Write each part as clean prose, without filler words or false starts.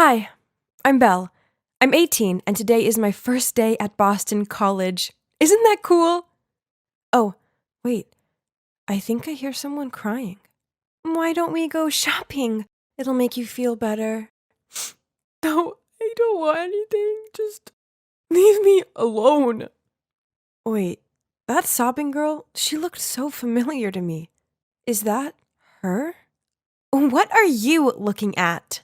Hi, I'm Belle. I'm 18, and today is my first day at Boston College. Isn't that cool? Oh, wait. I think I hear someone crying. Why don't we go shopping? It'll make you feel better. No, I don't want anything. Just leave me alone. Wait, that sobbing girl, she looked so familiar to me. Is that her? What are you looking at?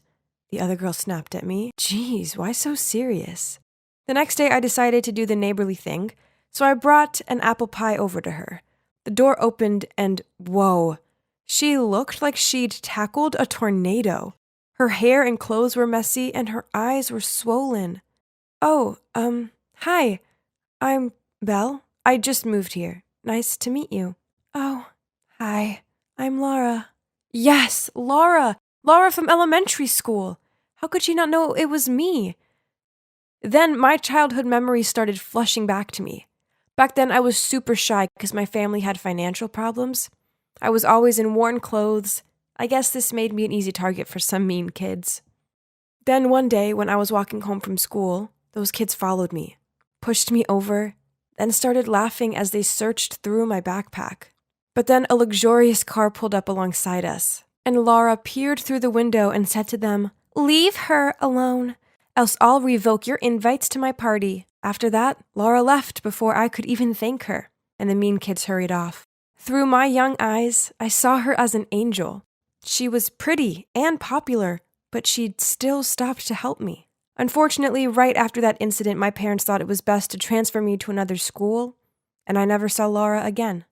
The other girl snapped at me. Geez, why so serious? The next day I decided to do the neighborly thing, so I brought an apple pie over to her. The door opened and whoa, she looked like she'd tackled a tornado. Her hair and clothes were messy and her eyes were swollen. Oh, hi, I'm Belle. I just moved here. Nice to meet you. Oh, hi, I'm Laura. Yes, Laura! Laura from elementary school! How could she not know it was me? Then my childhood memories started flushing back to me. Back then I was super shy because my family had financial problems. I was always in worn clothes. I guess this made me an easy target for some mean kids. Then one day when I was walking home from school, those kids followed me, pushed me over, then started laughing as they searched through my backpack. But then a luxurious car pulled up alongside us, and Laura peered through the window and said to them, "Leave her alone, else I'll revoke your invites to my party." After that, Laura left before I could even thank her, and the mean kids hurried off. Through my young eyes, I saw her as an angel. She was pretty and popular, but she'd still stopped to help me. Unfortunately, right after that incident, my parents thought it was best to transfer me to another school, and I never saw Laura again.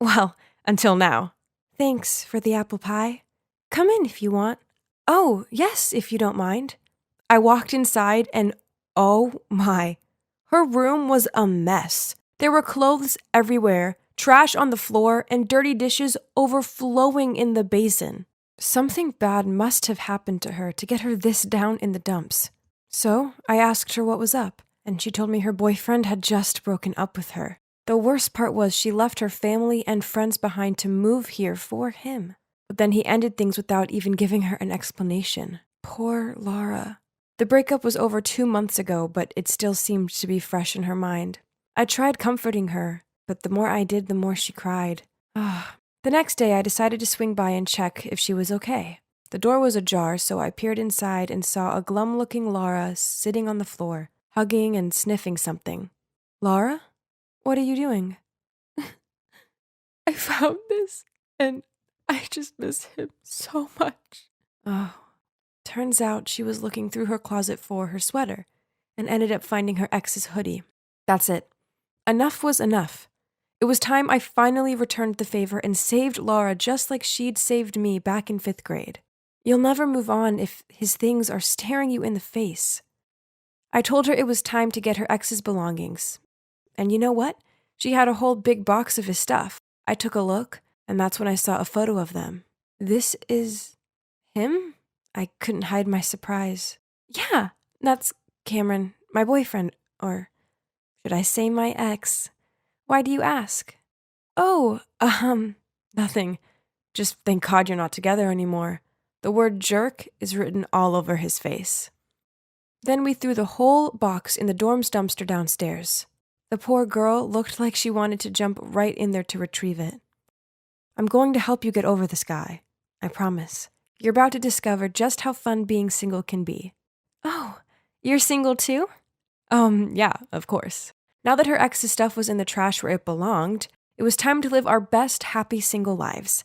Well, until now. Thanks for the apple pie. Come in if you want. Oh, yes, if you don't mind. I walked inside and oh my. Her room was a mess. There were clothes everywhere, trash on the floor, and dirty dishes overflowing in the basin. Something bad must have happened to her to get her this down in the dumps. So I asked her what was up, and she told me her boyfriend had just broken up with her. The worst part was she left her family and friends behind to move here for him. But then he ended things without even giving her an explanation. Poor Laura. The breakup was over 2 months ago, but it still seemed to be fresh in her mind. I tried comforting her, but the more I did, the more she cried. The next day, I decided to swing by and check if she was okay. The door was ajar, so I peered inside and saw a glum-looking Laura sitting on the floor, hugging and sniffing something. Laura? What are you doing? I found this, and I just miss him so much. Oh, turns out she was looking through her closet for her sweater and ended up finding her ex's hoodie. That's it. Enough was enough. It was time I finally returned the favor and saved Laura just like she'd saved me back in 5th grade. You'll never move on if his things are staring you in the face. I told her it was time to get her ex's belongings. And you know what? She had a whole big box of his stuff. I took a look, and that's when I saw a photo of them. This is him? I couldn't hide my surprise. Yeah, that's Cameron, my boyfriend, or should I say my ex? Why do you ask? Oh, nothing. Just thank God you're not together anymore. The word jerk is written all over his face. Then we threw the whole box in the dorm's dumpster downstairs. The poor girl looked like she wanted to jump right in there to retrieve it. I'm going to help you get over this guy. I promise. You're about to discover just how fun being single can be. Oh, you're single too? Yeah, of course. Now that her ex's stuff was in the trash where it belonged, it was time to live our best happy single lives.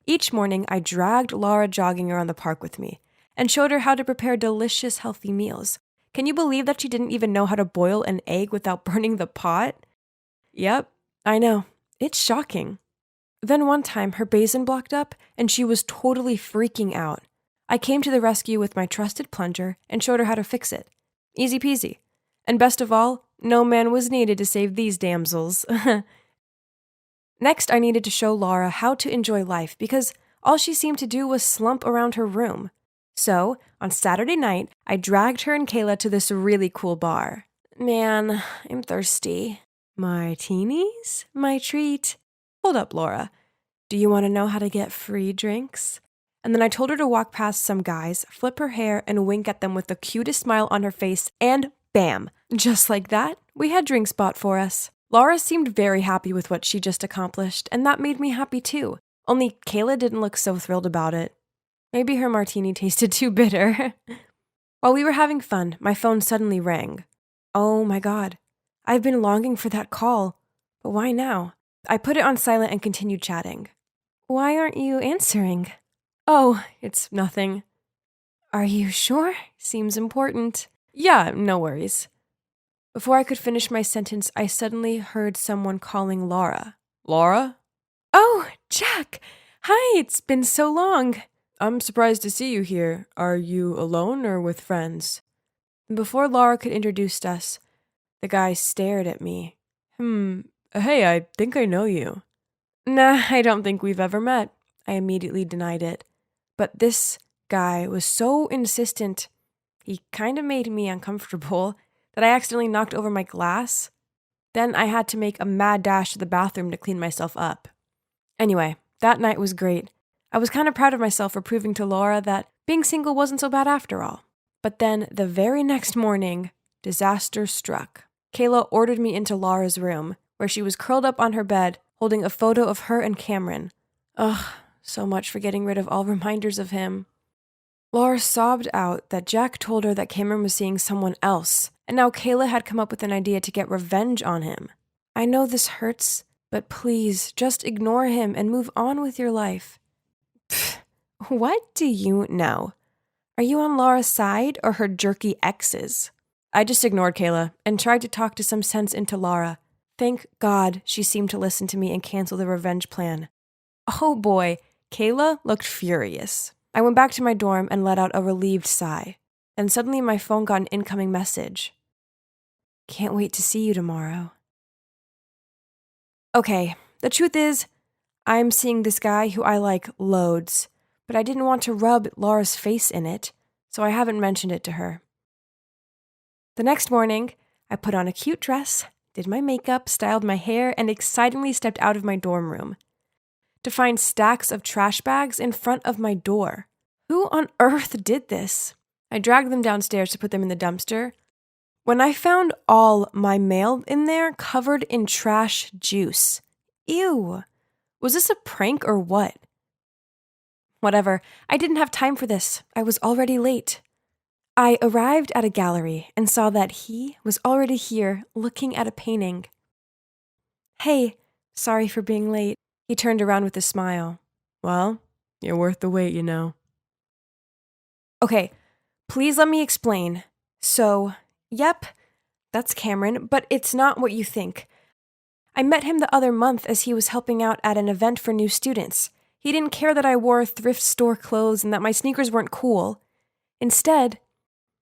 Each morning, I dragged Laura jogging around the park with me and showed her how to prepare delicious, healthy meals. Can you believe that she didn't even know how to boil an egg without burning the pot? Yep, I know. It's shocking. Then one time, her basin blocked up, and she was totally freaking out. I came to the rescue with my trusted plunger and showed her how to fix it. Easy peasy. And best of all, no man was needed to save these damsels. Next, I needed to show Laura how to enjoy life because all she seemed to do was slump around her room. So, on Saturday night, I dragged her and Kayla to this really cool bar. Man, I'm thirsty. Martinis? My treat. Hold up, Laura. Do you want to know how to get free drinks? and then I told her to walk past some guys, flip her hair, and wink at them with the cutest smile on her face, and bam! Just like that, we had drinks bought for us. Laura seemed very happy with what she just accomplished, and that made me happy too. Only Kayla didn't look so thrilled about it. Maybe her martini tasted too bitter. While we were having fun, my phone suddenly rang. Oh my god. I've been longing for that call. But why now? I put it on silent and continued chatting. Why aren't you answering? Oh, it's nothing. Are you sure? Seems important. Yeah, no worries. Before I could finish my sentence, I suddenly heard someone calling Laura. Laura? Oh, Jack! Hi, it's been so long. I'm surprised to see you here. Are you alone or with friends? Before Laura could introduce us, the guy stared at me. Hey, I think I know you. Nah, I don't think we've ever met. I immediately denied it. But this guy was so insistent, he kind of made me uncomfortable, that I accidentally knocked over my glass. Then I had to make a mad dash to the bathroom to clean myself up. Anyway, that night was great. I was kind of proud of myself for proving to Laura that being single wasn't so bad after all. But then, the very next morning, disaster struck. Kayla ordered me into Laura's room, where she was curled up on her bed, holding a photo of her and Cameron. Ugh, so much for getting rid of all reminders of him. Laura sobbed out that Jack told her that Cameron was seeing someone else, and now Kayla had come up with an idea to get revenge on him. I know this hurts, but please, just ignore him and move on with your life. Pfft, what do you know? Are you on Laura's side or her jerky ex's? I just ignored Kayla and tried to talk to some sense into Laura. Thank God she seemed to listen to me and cancel the revenge plan. Oh boy, Kayla looked furious. I went back to my dorm and let out a relieved sigh. Then suddenly my phone got an incoming message. Can't wait to see you tomorrow. Okay, the truth is, I'm seeing this guy who I like loads, but I didn't want to rub Laura's face in it, so I haven't mentioned it to her. The next morning, I put on a cute dress, did my makeup, styled my hair, and excitingly stepped out of my dorm room to find stacks of trash bags in front of my door. Who on earth did this? I dragged them downstairs to put them in the dumpster, when I found all my mail in there covered in trash juice. Ew. Was this a prank or what? Whatever, I didn't have time for this. I was already late. I arrived at a gallery and saw that he was already here looking at a painting. Hey, sorry for being late. He turned around with a smile. Well, you're worth the wait, you know. Okay, please let me explain. So, yep, that's Cameron, but it's not what you think. I met him the other month as he was helping out at an event for new students. He didn't care that I wore thrift store clothes and that my sneakers weren't cool. Instead,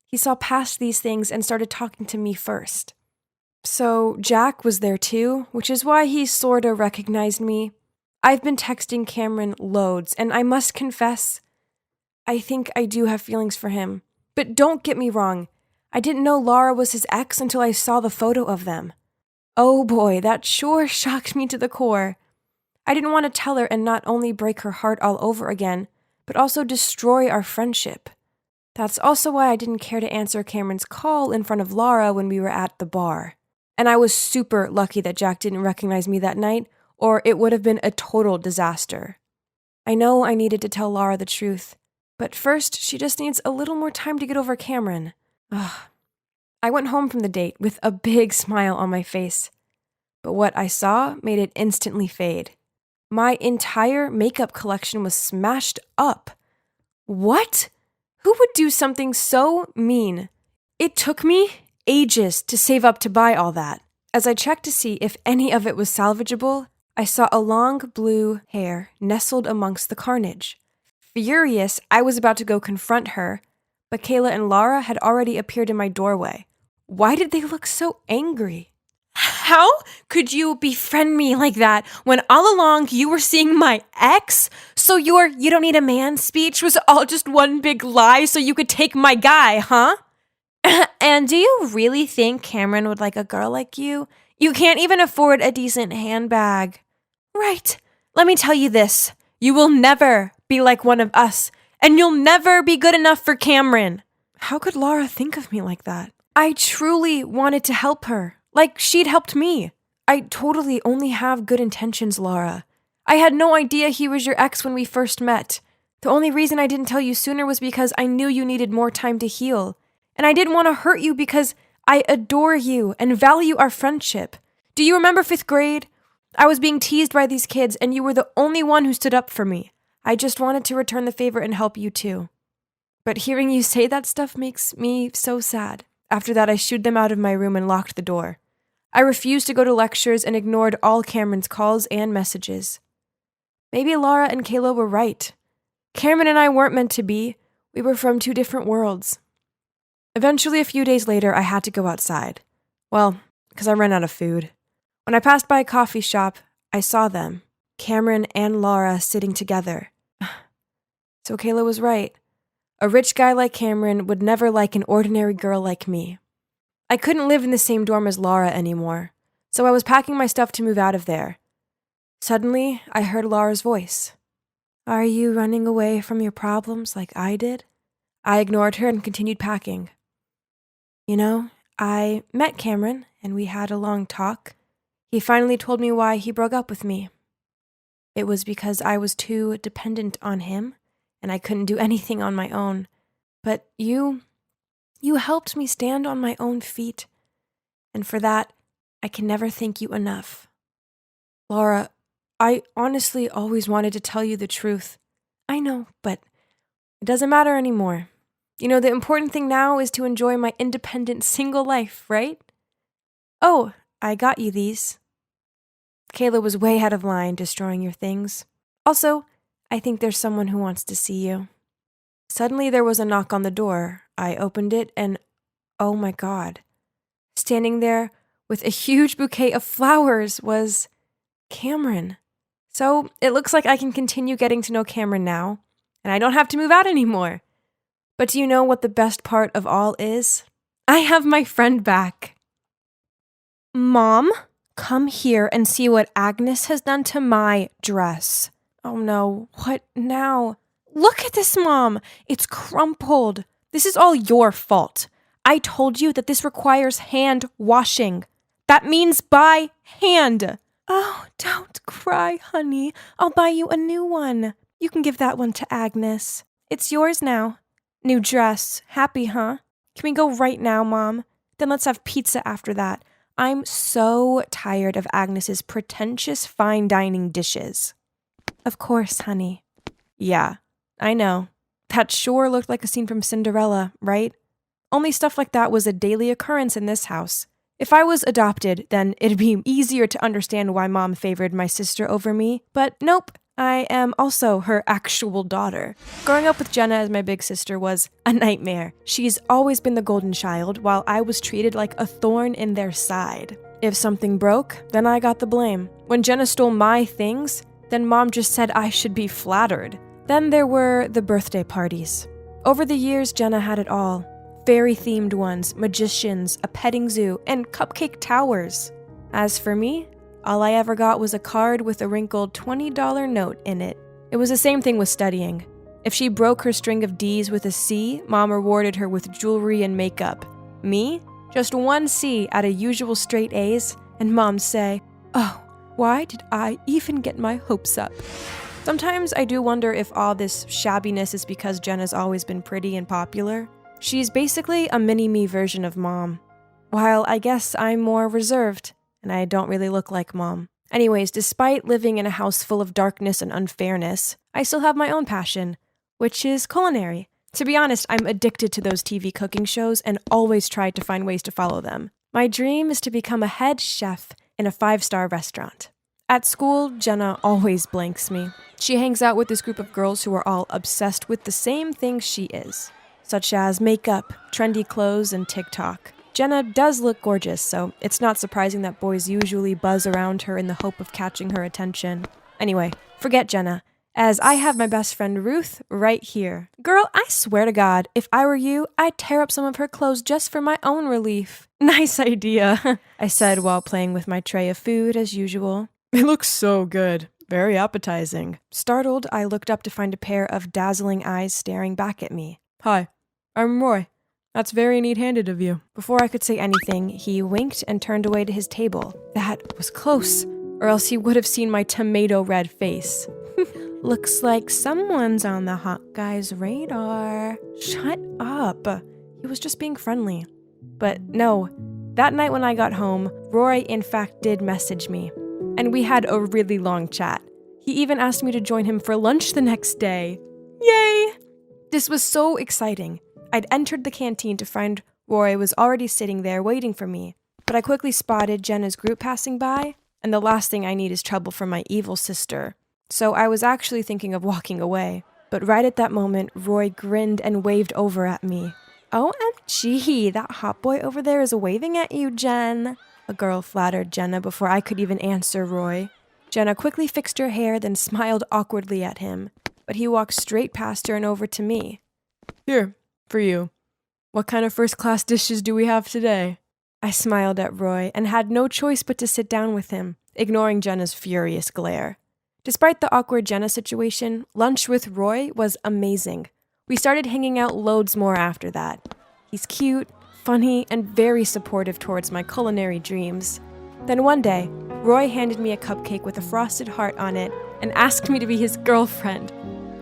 he saw past these things and started talking to me first. So Jack was there too, which is why he sorta recognized me. I've been texting Cameron loads, and I must confess, I think I do have feelings for him. But don't get me wrong, I didn't know Laura was his ex until I saw the photo of them. Oh boy, that sure shocked me to the core. I didn't want to tell her and not only break her heart all over again, but also destroy our friendship. That's also why I didn't care to answer Cameron's call in front of Laura when we were at the bar. And I was super lucky that Jack didn't recognize me that night, or it would have been a total disaster. I know I needed to tell Laura the truth, but first she just needs a little more time to get over Cameron. Ugh. I went home from the date with a big smile on my face, but what I saw made it instantly fade. My entire makeup collection was smashed up. What? Who would do something so mean? It took me ages to save up to buy all that. As I checked to see if any of it was salvageable, I saw a long blue hair nestled amongst the carnage. Furious, I was about to go confront her, but Kayla and Laura had already appeared in my doorway. Why did they look so angry? How could you befriend me like that when all along you were seeing my ex? So your "you don't need a man" speech was all just one big lie so you could take my guy, huh? And do you really think Cameron would like a girl like you? You can't even afford a decent handbag. Right. Let me tell you this. You will never be like one of us and you'll never be good enough for Cameron. How could Laura think of me like that? I truly wanted to help her, like she'd helped me. I totally only have good intentions, Laura. I had no idea he was your ex when we first met. The only reason I didn't tell you sooner was because I knew you needed more time to heal. And I didn't want to hurt you because I adore you and value our friendship. Do you remember 5th grade? I was being teased by these kids and you were the only one who stood up for me. I just wanted to return the favor and help you too. But hearing you say that stuff makes me so sad. After that, I shooed them out of my room and locked the door. I refused to go to lectures and ignored all Cameron's calls and messages. Maybe Laura and Kayla were right. Cameron and I weren't meant to be. We were from 2 different worlds. Eventually, a few days later, I had to go outside. Well, because I ran out of food. When I passed by a coffee shop, I saw them, Cameron and Laura, sitting together. So Kayla was right. A rich guy like Cameron would never like an ordinary girl like me. I couldn't live in the same dorm as Laura anymore, so I was packing my stuff to move out of there. Suddenly, I heard Laura's voice. Are you running away from your problems like I did? I ignored her and continued packing. You know, I met Cameron and we had a long talk. He finally told me why he broke up with me. It was because I was too dependent on him and I couldn't do anything on my own. But you helped me stand on my own feet. And for that, I can never thank you enough. Laura, I honestly always wanted to tell you the truth. I know, but it doesn't matter anymore. You know, the important thing now is to enjoy my independent single life, right? Oh, I got you these. Kayla was way out of line, destroying your things. Also, I think there's someone who wants to see you. Suddenly there was a knock on the door. I opened it and, oh my God. Standing there with a huge bouquet of flowers was Cameron. So it looks like I can continue getting to know Cameron now, and I don't have to move out anymore. But do you know what the best part of all is? I have my friend back. Mom, come here and see what Agnes has done to my dress. Oh no, what now? Look at this, Mom. It's crumpled. This is all your fault. I told you that this requires hand washing. That means by hand. Oh, don't cry, honey. I'll buy you a new one. You can give that one to Agnes. It's yours now. New dress. Happy, huh? Can we go right now, Mom? Then let's have pizza after that. I'm so tired of Agnes's pretentious fine dining dishes. Of course, honey. Yeah, I know. That sure looked like a scene from Cinderella, right? Only stuff like that was a daily occurrence in this house. If I was adopted, then it'd be easier to understand why Mom favored my sister over me. But nope, I am also her actual daughter. Growing up with Jenna as my big sister was a nightmare. She's always been the golden child, while I was treated like a thorn in their side. If something broke, then I got the blame. When Jenna stole my things, then Mom just said I should be flattered. Then there were the birthday parties. Over the years, Jenna had it all. Fairy-themed ones, magicians, a petting zoo, and cupcake towers. As for me, all I ever got was a card with a wrinkled $20 note in it. It was the same thing with studying. If she broke her string of D's with a C, Mom rewarded her with jewelry and makeup. Me? Just one C out of usual straight A's, and Mom'd say, "Oh, why did I even get my hopes up?" Sometimes I do wonder if all this shabbiness is because Jenna's always been pretty and popular. She's basically a mini-me version of Mom. While I guess I'm more reserved, and I don't really look like Mom. Anyways, despite living in a house full of darkness and unfairness, I still have my own passion, which is culinary. To be honest, I'm addicted to those TV cooking shows and always try to find ways to follow them. My dream is to become a head chef in a 5-star restaurant. At school, Jenna always blanks me. She hangs out with this group of girls who are all obsessed with the same things she is, such as makeup, trendy clothes, and TikTok. Jenna does look gorgeous, so it's not surprising that boys usually buzz around her in the hope of catching her attention. Anyway, forget Jenna, as I have my best friend Ruth right here. Girl, I swear to God, if I were you, I'd tear up some of her clothes just for my own relief. Nice idea, I said while playing with my tray of food as usual. It looks so good. Very appetizing. Startled, I looked up to find a pair of dazzling eyes staring back at me. Hi, I'm Roy. That's very neat-handed of you. Before I could say anything, he winked and turned away to his table. That was close, or else he would have seen my tomato-red face. Looks like someone's on the hot guy's radar. Shut up. He was just being friendly. But no, that night when I got home, Roy in fact did message me. And we had a really long chat. He even asked me to join him for lunch the next day. Yay! This was so exciting. I'd entered the canteen to find Roy was already sitting there waiting for me. But I quickly spotted Jenna's group passing by, and the last thing I need is trouble from my evil sister. So I was actually thinking of walking away. But right at that moment, Roy grinned and waved over at me. OMG, that hot boy over there is waving at you, Jen. A girl flattered Jenna before I could even answer Roy. Jenna quickly fixed her hair, then smiled awkwardly at him. But he walked straight past her and over to me. Here, for you. What kind of first-class dishes do we have today? I smiled at Roy and had no choice but to sit down with him, ignoring Jenna's furious glare. Despite the awkward Jenna situation, lunch with Roy was amazing. We started hanging out loads more after that. He's cute, funny, and very supportive towards my culinary dreams. Then one day, Roy handed me a cupcake with a frosted heart on it and asked me to be his girlfriend.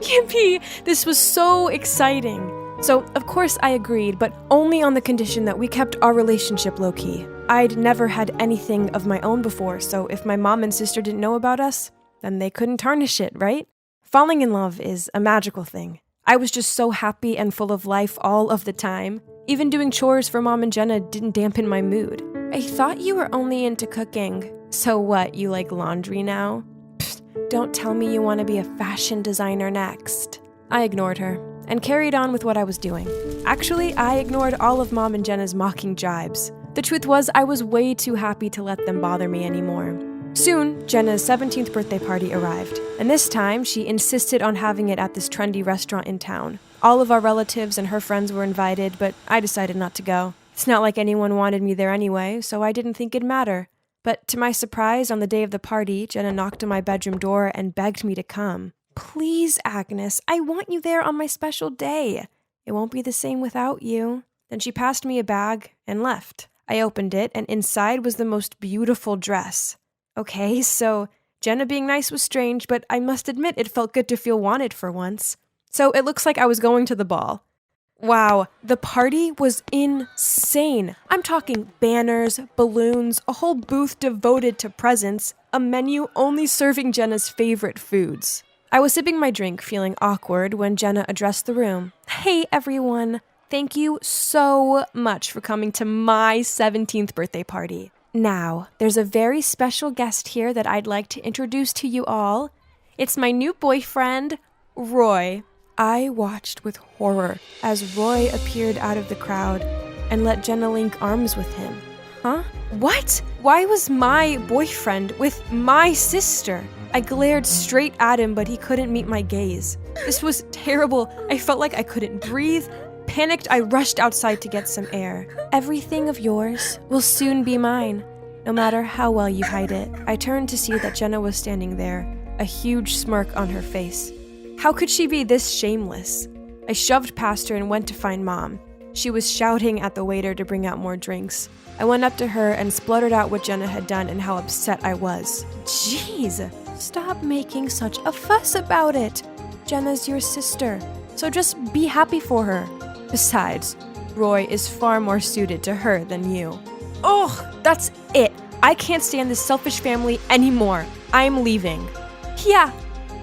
Yippee! This was so exciting. So, of course I agreed, but only on the condition that we kept our relationship low-key. I'd never had anything of my own before, so if my mom and sister didn't know about us, then they couldn't tarnish it, right? Falling in love is a magical thing. I was just so happy and full of life all of the time. Even doing chores for Mom and Jenna didn't dampen my mood. I thought you were only into cooking. So what, you like laundry now? Pfft, don't tell me you want to be a fashion designer next. I ignored her and carried on with what I was doing. Actually, I ignored all of Mom and Jenna's mocking jibes. The truth was, I was way too happy to let them bother me anymore. Soon, Jenna's 17th birthday party arrived, and this time she insisted on having it at this trendy restaurant in town. All of our relatives and her friends were invited, but I decided not to go. It's not like anyone wanted me there anyway, so I didn't think it'd matter. But to my surprise, on the day of the party, Jenna knocked on my bedroom door and begged me to come. Please, Agnes, I want you there on my special day. It won't be the same without you. Then she passed me a bag and left. I opened it, and inside was the most beautiful dress. Okay, so Jenna being nice was strange, but I must admit it felt good to feel wanted for once. So it looks like I was going to the ball. Wow, the party was insane. I'm talking banners, balloons, a whole booth devoted to presents, a menu only serving Jenna's favorite foods. I was sipping my drink, feeling awkward, when Jenna addressed the room. Hey, everyone. Thank you so much for coming to my 17th birthday party. Now, there's a very special guest here that I'd like to introduce to you all. It's my new boyfriend, Roy. I watched with horror as Roy appeared out of the crowd and let Jenna link arms with him. Huh? What? Why was my boyfriend with my sister? I glared straight at him, but he couldn't meet my gaze. This was terrible. I felt like I couldn't breathe. Panicked, I rushed outside to get some air. Everything of yours will soon be mine, no matter how well you hide it. I turned to see that Jenna was standing there, a huge smirk on her face. How could she be this shameless? I shoved past her and went to find Mom. She was shouting at the waiter to bring out more drinks. I went up to her and spluttered out what Jenna had done and how upset I was. Jeez, stop making such a fuss about it. Jenna's your sister, so just be happy for her. Besides, Roy is far more suited to her than you. Ugh, that's it. I can't stand this selfish family anymore. I'm leaving. Yeah,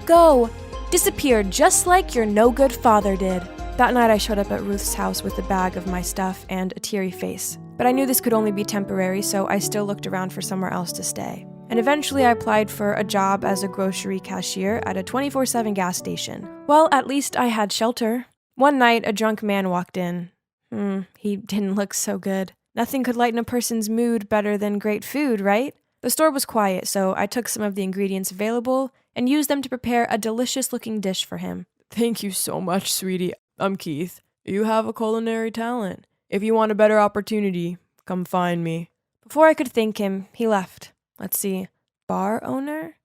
go. Disappear just like your no-good father did. That night I showed up at Ruth's house with a bag of my stuff and a teary face. But I knew this could only be temporary, so I still looked around for somewhere else to stay. And eventually I applied for a job as a grocery cashier at a 24/7 gas station. Well, at least I had shelter. One night, a drunk man walked in. He didn't look so good. Nothing could lighten a person's mood better than great food, right? The store was quiet, so I took some of the ingredients available and used them to prepare a delicious-looking dish for him. Thank you so much, sweetie. I'm Keith. You have a culinary talent. If you want a better opportunity, come find me. Before I could thank him, he left. Let's see. Bar owner?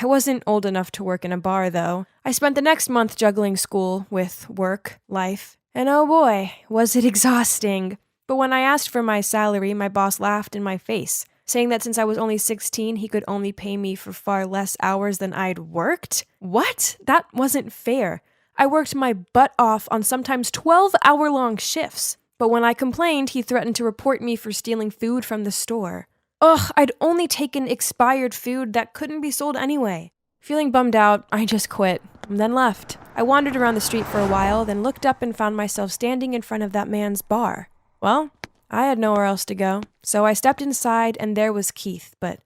I wasn't old enough to work in a bar, though. I spent the next month juggling school with work, life, and oh boy, was it exhausting. But when I asked for my salary, my boss laughed in my face, saying that since I was only 16, he could only pay me for far less hours than I'd worked? What? That wasn't fair. I worked my butt off on sometimes 12-hour-long shifts. But when I complained, he threatened to report me for stealing food from the store. Ugh, I'd only taken expired food that couldn't be sold anyway. Feeling bummed out, I just quit, and then left. I wandered around the street for a while, then looked up and found myself standing in front of that man's bar. Well, I had nowhere else to go, so I stepped inside and there was Keith, but,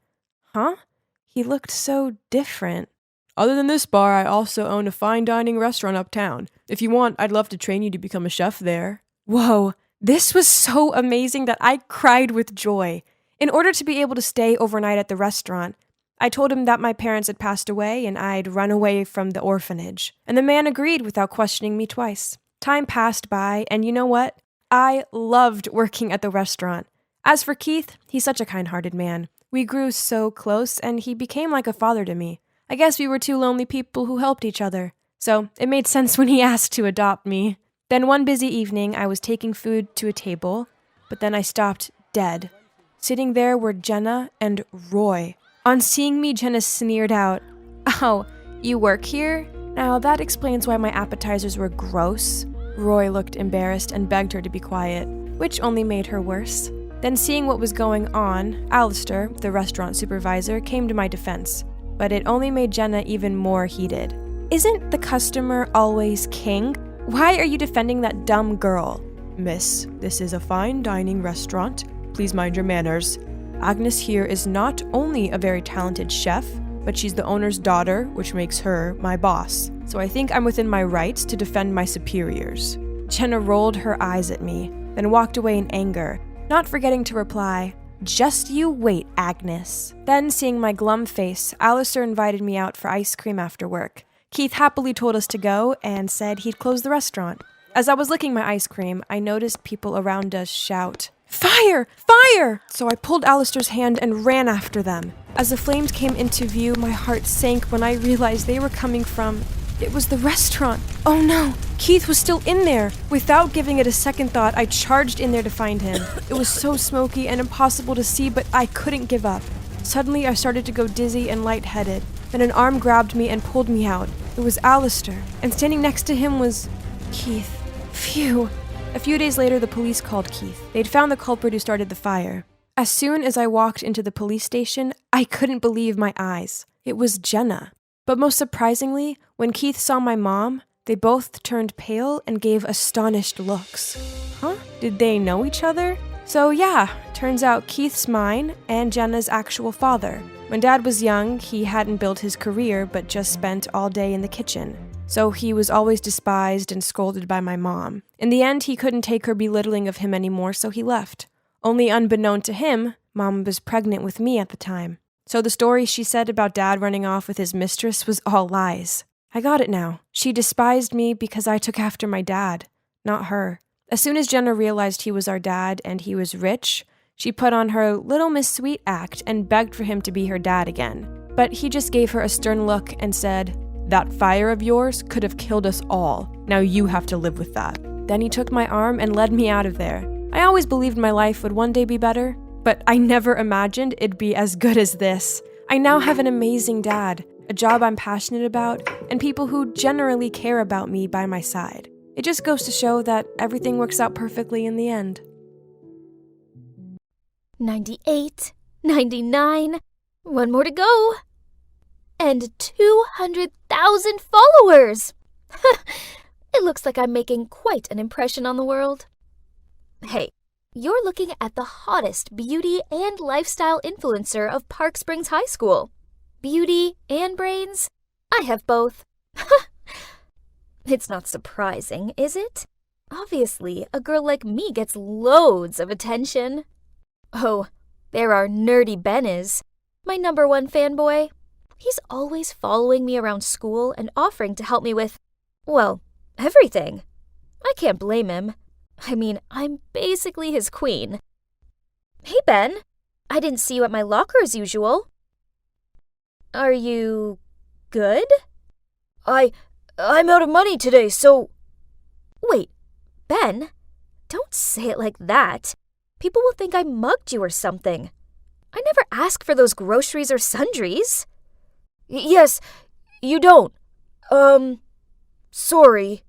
He looked so different. Other than this bar, I also own a fine dining restaurant uptown. If you want, I'd love to train you to become a chef there. Whoa, this was so amazing that I cried with joy. In order to be able to stay overnight at the restaurant, I told him that my parents had passed away and I'd run away from the orphanage. And the man agreed without questioning me twice. Time passed by, and you know what? I loved working at the restaurant. As for Keith, he's such a kind-hearted man. We grew so close, and he became like a father to me. I guess we were two lonely people who helped each other. So it made sense when he asked to adopt me. Then one busy evening, I was taking food to a table, but then I stopped dead. Sitting there were Jenna and Roy. On seeing me, Jenna sneered out, "Oh, you work here? Now that explains why my appetizers were gross." Roy looked embarrassed and begged her to be quiet, which only made her worse. Then seeing what was going on, Alistair, the restaurant supervisor, came to my defense. But it only made Jenna even more heated. "Isn't the customer always king? Why are you defending that dumb girl?" "Miss, this is a fine dining restaurant. Please mind your manners. Agnes here is not only a very talented chef, but she's the owner's daughter, which makes her my boss. So I think I'm within my rights to defend my superiors." Jenna rolled her eyes at me, then walked away in anger, not forgetting to reply, "Just you wait, Agnes." Then, seeing my glum face, Alistair invited me out for ice cream after work. Keith happily told us to go and said he'd close the restaurant. As I was licking my ice cream, I noticed people around us shout, "Fire! Fire!" So I pulled Alistair's hand and ran after them. As the flames came into view, my heart sank when I realized they were coming from... It was the restaurant. Oh no! Keith was still in there! Without giving it a second thought, I charged in there to find him. It was so smoky and impossible to see, but I couldn't give up. Suddenly, I started to go dizzy and lightheaded. Then an arm grabbed me and pulled me out. It was Alistair, and standing next to him was... Keith. Phew. A few days later, the police called Keith. They'd found the culprit who started the fire. As soon as I walked into the police station, I couldn't believe my eyes. It was Jenna. But most surprisingly, when Keith saw my mom, they both turned pale and gave astonished looks. Did they know each other? So yeah, turns out Keith's mine and Jenna's actual father. When Dad was young, he hadn't built his career but just spent all day in the kitchen. So he was always despised and scolded by my mom. In the end, he couldn't take her belittling of him anymore, so he left. Only unbeknown to him, Mom was pregnant with me at the time. So the story she said about Dad running off with his mistress was all lies. I got it now. She despised me because I took after my dad, not her. As soon as Jenna realized he was our dad and he was rich, she put on her Little Miss Sweet act and begged for him to be her dad again. But he just gave her a stern look and said, "That fire of yours could have killed us all. Now you have to live with that." Then he took my arm and led me out of there. I always believed my life would one day be better, but I never imagined it'd be as good as this. I now have an amazing dad, a job I'm passionate about, and people who generally care about me by my side. It just goes to show that everything works out perfectly in the end. 98, 99, one more to go. And 200,000 followers! It looks like I'm making quite an impression on the world. Hey, you're looking at the hottest beauty and lifestyle influencer of Park Springs High School. Beauty and brains? I have both. It's not surprising, is it? Obviously, a girl like me gets loads of attention. Oh, there our nerdy Ben is, my #1 fanboy. He's always following me around school and offering to help me with, well, everything. I can't blame him. I mean, I'm basically his queen. Hey, Ben. I didn't see you at my locker as usual. Are you good? I'm out of money today, so... Wait, Ben, don't say it like that. People will think I mugged you or something. I never ask for those groceries or sundries. Yes, you don't. Sorry.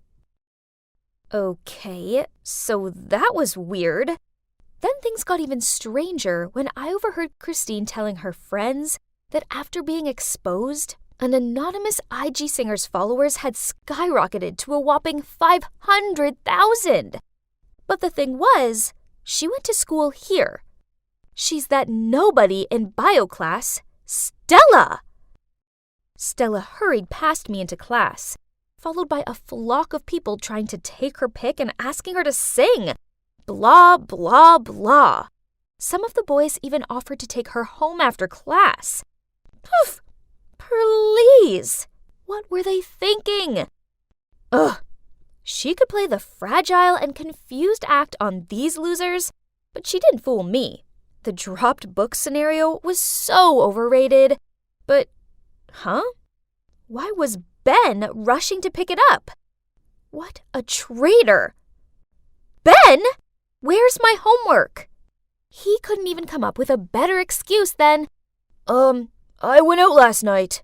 Okay, so that was weird. Then things got even stranger when I overheard Christine telling her friends that after being exposed, an anonymous IG singer's followers had skyrocketed to a whopping 500,000. But the thing was, she went to school here. She's that nobody in bio class, Stella. Stella hurried past me into class, followed by a flock of people trying to take her pic and asking her to sing. Blah, blah, blah. Some of the boys even offered to take her home after class. Poof! Please! What were they thinking? Ugh! She could play the fragile and confused act on these losers, but she didn't fool me. The dropped book scenario was so overrated. But, why was Ben rushing to pick it up? What a traitor! Ben? Where's my homework? He couldn't even come up with a better excuse than, I went out last night.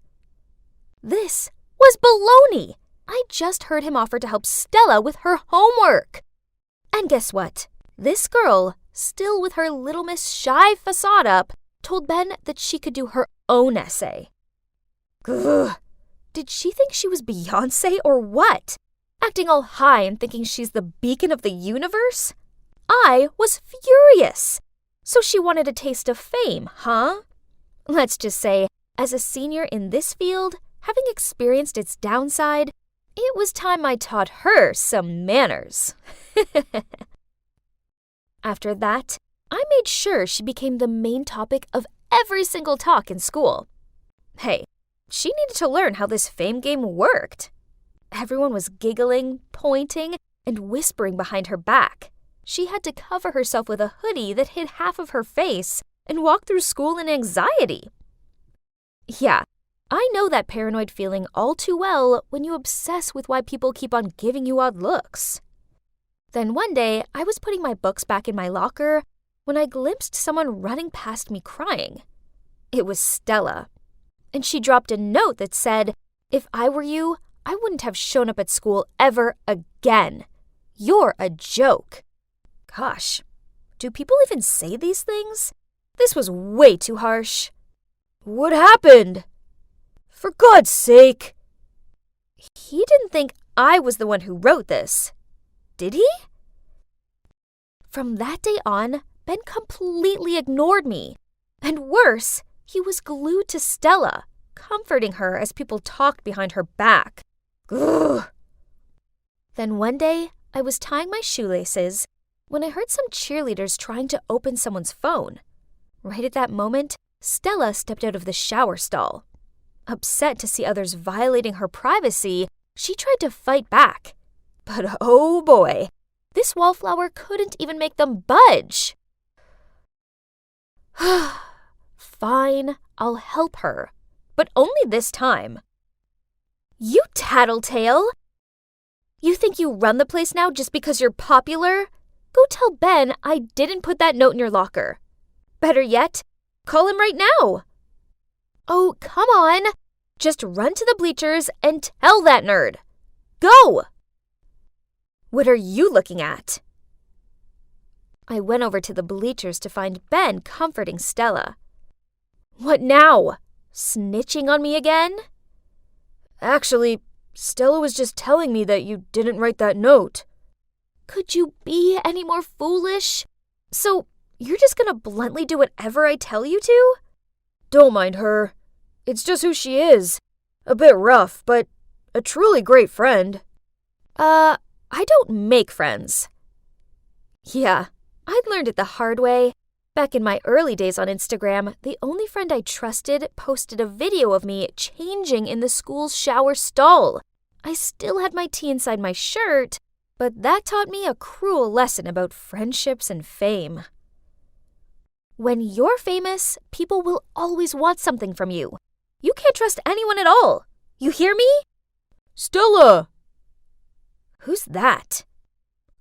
This was baloney. I just heard him offer to help Stella with her homework. And guess what? This girl, still with her Little Miss Shy facade up, told Ben that she could do her own essay. Ugh. Did she think she was Beyoncé or what? Acting all high and thinking she's the beacon of the universe? I was furious. So she wanted a taste of fame, huh? Let's just say, as a senior in this field, having experienced its downside, it was time I taught her some manners. After that, I made sure she became the main topic of every single talk in school. Hey, she needed to learn how this fame game worked. Everyone was giggling, pointing, and whispering behind her back. She had to cover herself with a hoodie that hid half of her face and walk through school in anxiety. Yeah, I know that paranoid feeling all too well when you obsess with why people keep on giving you odd looks. Then one day, I was putting my books back in my locker when I glimpsed someone running past me crying. It was Stella. And she dropped a note that said, "If I were you, I wouldn't have shown up at school ever again. You're a joke." Gosh, do people even say these things? This was way too harsh. What happened? For God's sake. He didn't think I was the one who wrote this, did he? From that day on, Ben completely ignored me. And worse, he was glued to Stella, comforting her as people talked behind her back. Ugh. Then one day, I was tying my shoelaces when I heard some cheerleaders trying to open someone's phone. Right at that moment, Stella stepped out of the shower stall. Upset to see others violating her privacy, she tried to fight back. But oh boy, this wallflower couldn't even make them budge. Fine, I'll help her, but only this time. You tattletale! You think you run the place now just because you're popular? Go tell Ben I didn't put that note in your locker. Better yet, call him right now. Oh, come on. Just run to the bleachers and tell that nerd. Go! What are you looking at? I went over to the bleachers to find Ben comforting Stella. What now? Snitching on me again? Actually, Stella was just telling me that you didn't write that note. Could you be any more foolish? So, you're just gonna bluntly do whatever I tell you to? Don't mind her. It's just who she is. A bit rough, but a truly great friend. I don't make friends. Yeah, I'd learned it the hard way. Back in my early days on Instagram, the only friend I trusted posted a video of me changing in the school's shower stall. I still had my tea inside my shirt, but that taught me a cruel lesson about friendships and fame. When you're famous, people will always want something from you. You can't trust anyone at all. You hear me? Stella! Who's that?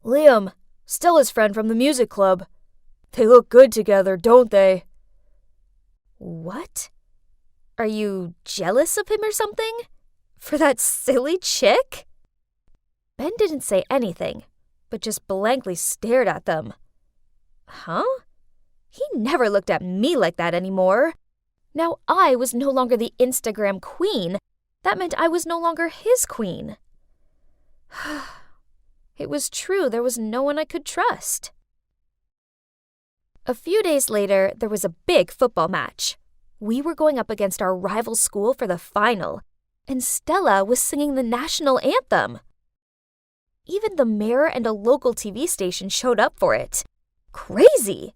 Liam, Stella's friend from the music club. They look good together, don't they? What? Are you jealous of him or something? For that silly chick? Ben didn't say anything, but just blankly stared at them. Huh? He never looked at me like that anymore. Now I was no longer the Instagram queen. That meant I was no longer his queen. It was true, there was no one I could trust. A few days later, there was a big football match. We were going up against our rival school for the final, and Stella was singing the national anthem. Even the mayor and a local TV station showed up for it. Crazy!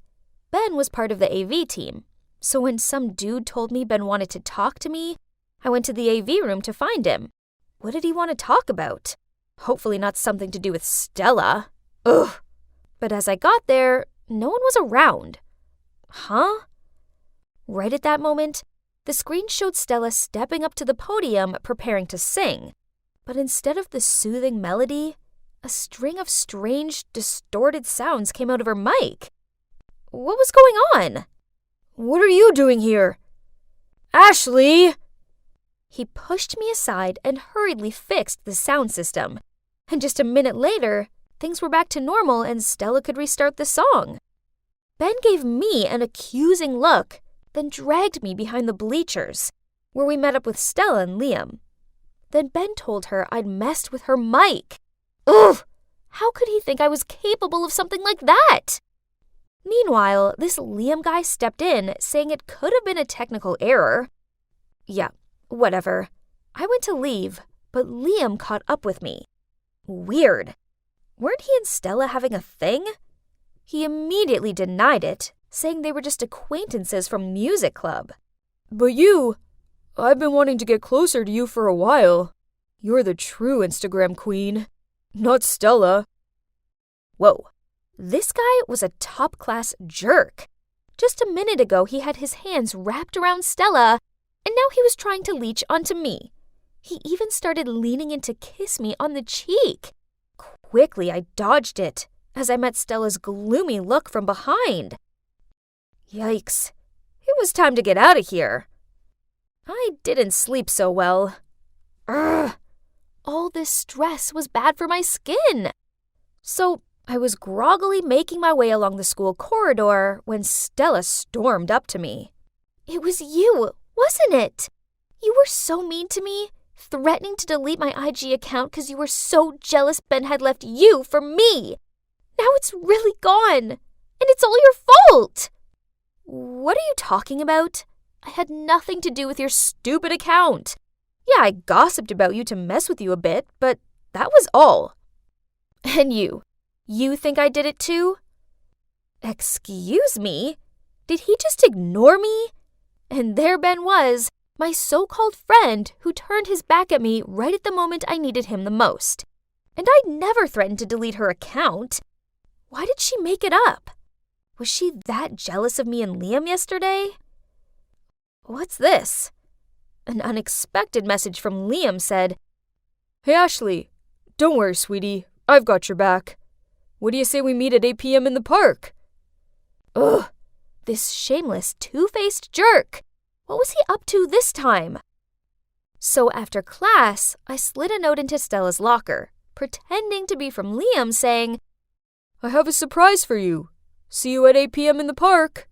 Ben was part of the AV team, so when some dude told me Ben wanted to talk to me, I went to the AV room to find him. What did he want to talk about? Hopefully not something to do with Stella. Ugh! But as I got there, no one was around. Huh? Right at that moment, the screen showed Stella stepping up to the podium preparing to sing. But instead of the soothing melody, a string of strange, distorted sounds came out of her mic. What was going on? What are you doing here? Ashley! He pushed me aside and hurriedly fixed the sound system. And just a minute later, things were back to normal and Stella could restart the song. Ben gave me an accusing look, then dragged me behind the bleachers, where we met up with Stella and Liam. Then Ben told her I'd messed with her mic. Ugh! How could he think I was capable of something like that? Meanwhile, this Liam guy stepped in, saying it could have been a technical error. Yeah, whatever. I went to leave, but Liam caught up with me. Weird. Weren't he and Stella having a thing? He immediately denied it, saying they were just acquaintances from music club. But I've been wanting to get closer to you for a while. You're the true Instagram queen, not Stella. Whoa, this guy was a top-class jerk. Just a minute ago, he had his hands wrapped around Stella, and now he was trying to leech onto me. He even started leaning in to kiss me on the cheek. Quickly, I dodged it as I met Stella's gloomy look from behind. Yikes. It was time to get out of here. I didn't sleep so well. Ugh. All this stress was bad for my skin. So I was groggily making my way along the school corridor when Stella stormed up to me. It was you, wasn't it? You were so mean to me, threatening to delete my IG account because you were so jealous Ben had left you for me. Now it's really gone, and it's all your fault. What are you talking about? I had nothing to do with your stupid account. Yeah, I gossiped about you to mess with you a bit, but that was all. And you think I did it too? Excuse me? Did he just ignore me? And there Ben was, my so-called friend who turned his back at me right at the moment I needed him the most. And I never threatened to delete her account. Why did she make it up? Was she that jealous of me and Liam yesterday? What's this? An unexpected message from Liam said, Hey Ashley, don't worry sweetie, I've got your back. What do you say we meet at 8 p.m. in the park? Ugh, this shameless, two-faced jerk. What was he up to this time? So after class, I slid a note into Stella's locker, pretending to be from Liam, saying, I have a surprise for you. See you at 8 p.m. in the park.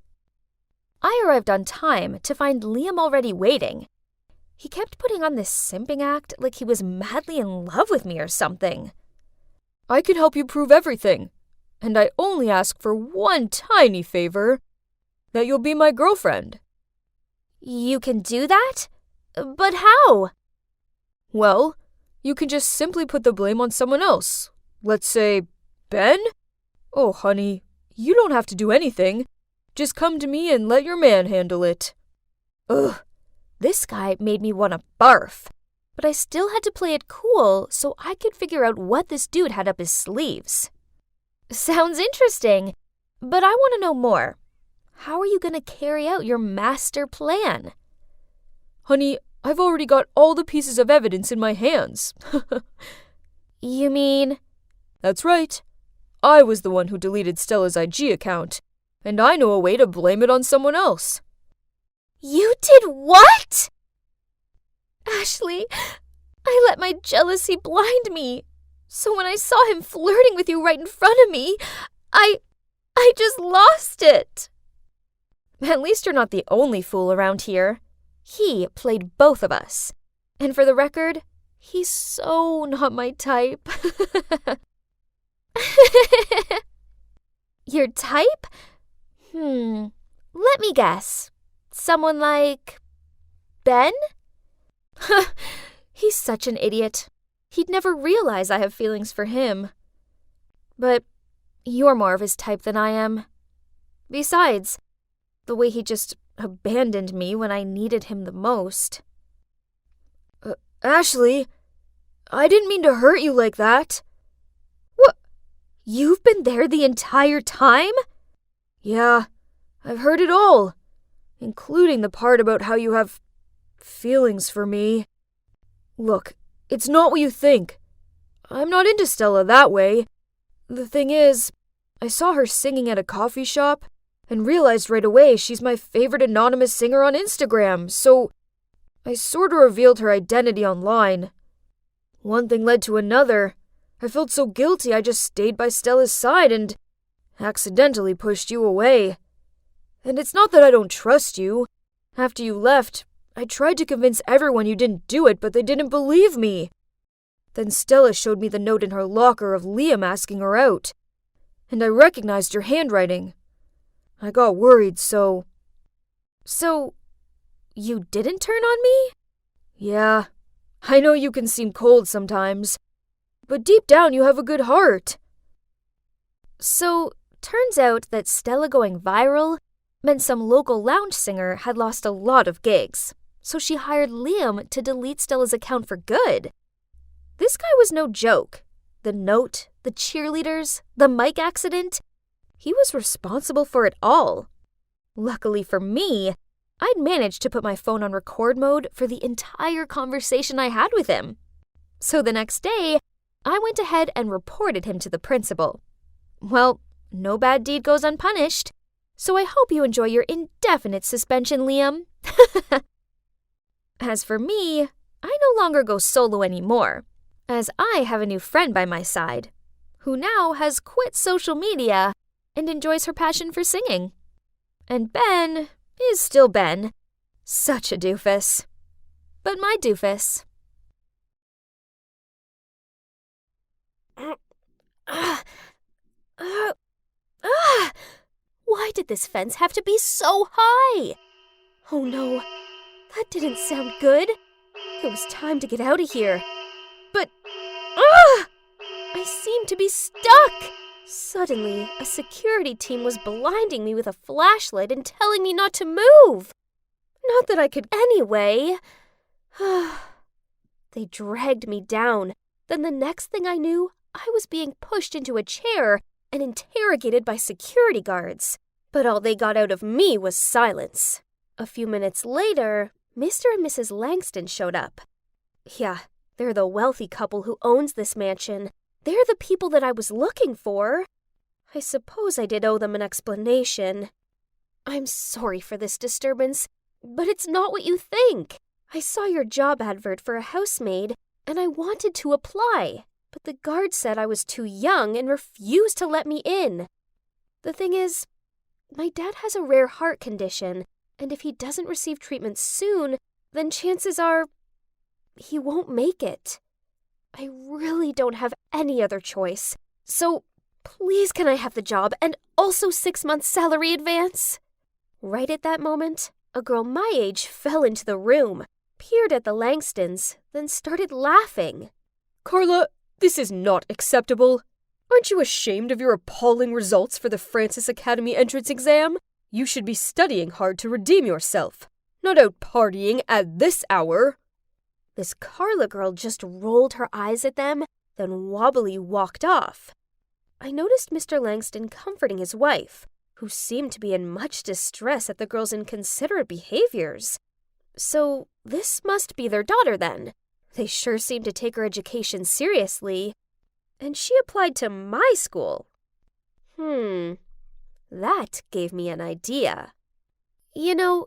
I arrived on time to find Liam already waiting. He kept putting on this simping act like he was madly in love with me or something. I can help you prove everything, and I only ask for one tiny favor, that you'll be my girlfriend. You can do that? But how? Well, you can just simply put the blame on someone else. Let's say, Ben? Oh, honey, you don't have to do anything. Just come to me and let your man handle it. Ugh, this guy made me want to barf. But I still had to play it cool so I could figure out what this dude had up his sleeves. Sounds interesting, but I want to know more. How are you going to carry out your master plan? Honey, I've already got all the pieces of evidence in my hands. You mean? That's right. I was the one who deleted Stella's IG account, and I know a way to blame it on someone else. You did what? Ashley, I let my jealousy blind me. So when I saw him flirting with you right in front of me, I just lost it. At least you're not the only fool around here. He played both of us. And for the record, he's so not my type. Your type? Let me guess. Someone like Ben? He's such an idiot. He'd never realize I have feelings for him. But you're more of his type than I am. Besides, the way he just abandoned me when I needed him the most. Ashley, I didn't mean to hurt you like that. What? You've been there the entire time? Yeah, I've heard it all, including the part about how you have feelings for me. Look, it's not what you think. I'm not into Stella that way. The thing is, I saw her singing at a coffee shop and realized right away she's my favorite anonymous singer on Instagram, so I sort of revealed her identity online. One thing led to another. I felt so guilty I just stayed by Stella's side and accidentally pushed you away. And it's not that I don't trust you. After you left, I tried to convince everyone you didn't do it, but they didn't believe me. Then Stella showed me the note in her locker of Liam asking her out, and I recognized your handwriting. I got worried, so... So, you didn't turn on me? Yeah, I know you can seem cold sometimes, but deep down you have a good heart. So, turns out that Stella going viral meant some local lounge singer had lost a lot of gigs, so she hired Liam to delete Stella's account for good. This guy was no joke. The note, the cheerleaders, the mic accident, he was responsible for it all. Luckily for me, I'd managed to put my phone on record mode for the entire conversation I had with him. So the next day, I went ahead and reported him to the principal. Well, no bad deed goes unpunished, so I hope you enjoy your indefinite suspension, Liam. As for me, I no longer go solo anymore, as I have a new friend by my side, who now has quit social media and enjoys her passion for singing. And Ben is still Ben. Such a doofus. But my doofus. Why did this fence have to be so high? Oh no, that didn't sound good. It was time to get out of here. But, I seemed to be stuck. Suddenly, a security team was blinding me with a flashlight and telling me not to move. Not that I could anyway. They dragged me down. Then the next thing I knew, I was being pushed into a chair and interrogated by security guards. But all they got out of me was silence. A few minutes later, Mr. and Mrs. Langston showed up. Yeah, they're the wealthy couple who owns this mansion. They're the people that I was looking for. I suppose I did owe them an explanation. I'm sorry for this disturbance, but it's not what you think. I saw your job advert for a housemaid, and I wanted to apply, but the guard said I was too young and refused to let me in. The thing is, my dad has a rare heart condition, and if he doesn't receive treatment soon, then chances are he won't make it. I really don't have any other choice. So, please can I have the job and also 6 months salary advance? Right at that moment, a girl my age fell into the room, peered at the Langstons, then started laughing. Carla, this is not acceptable. Aren't you ashamed of your appalling results for the Francis Academy entrance exam? You should be studying hard to redeem yourself, not out partying at this hour. This Carla girl just rolled her eyes at them, then wobbly walked off. I noticed Mr. Langston comforting his wife, who seemed to be in much distress at the girl's inconsiderate behaviors. So this must be their daughter then. They sure seem to take her education seriously. And she applied to my school. That gave me an idea. You know,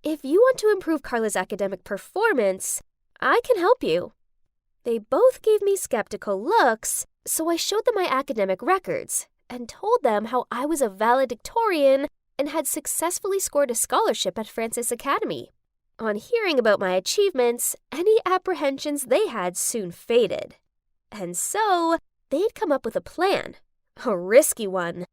if you want to improve Carla's academic performance, I can help you. They both gave me skeptical looks, so I showed them my academic records and told them how I was a valedictorian and had successfully scored a scholarship at Francis Academy. On hearing about my achievements, any apprehensions they had soon faded. And so, they'd come up with a plan, a risky one.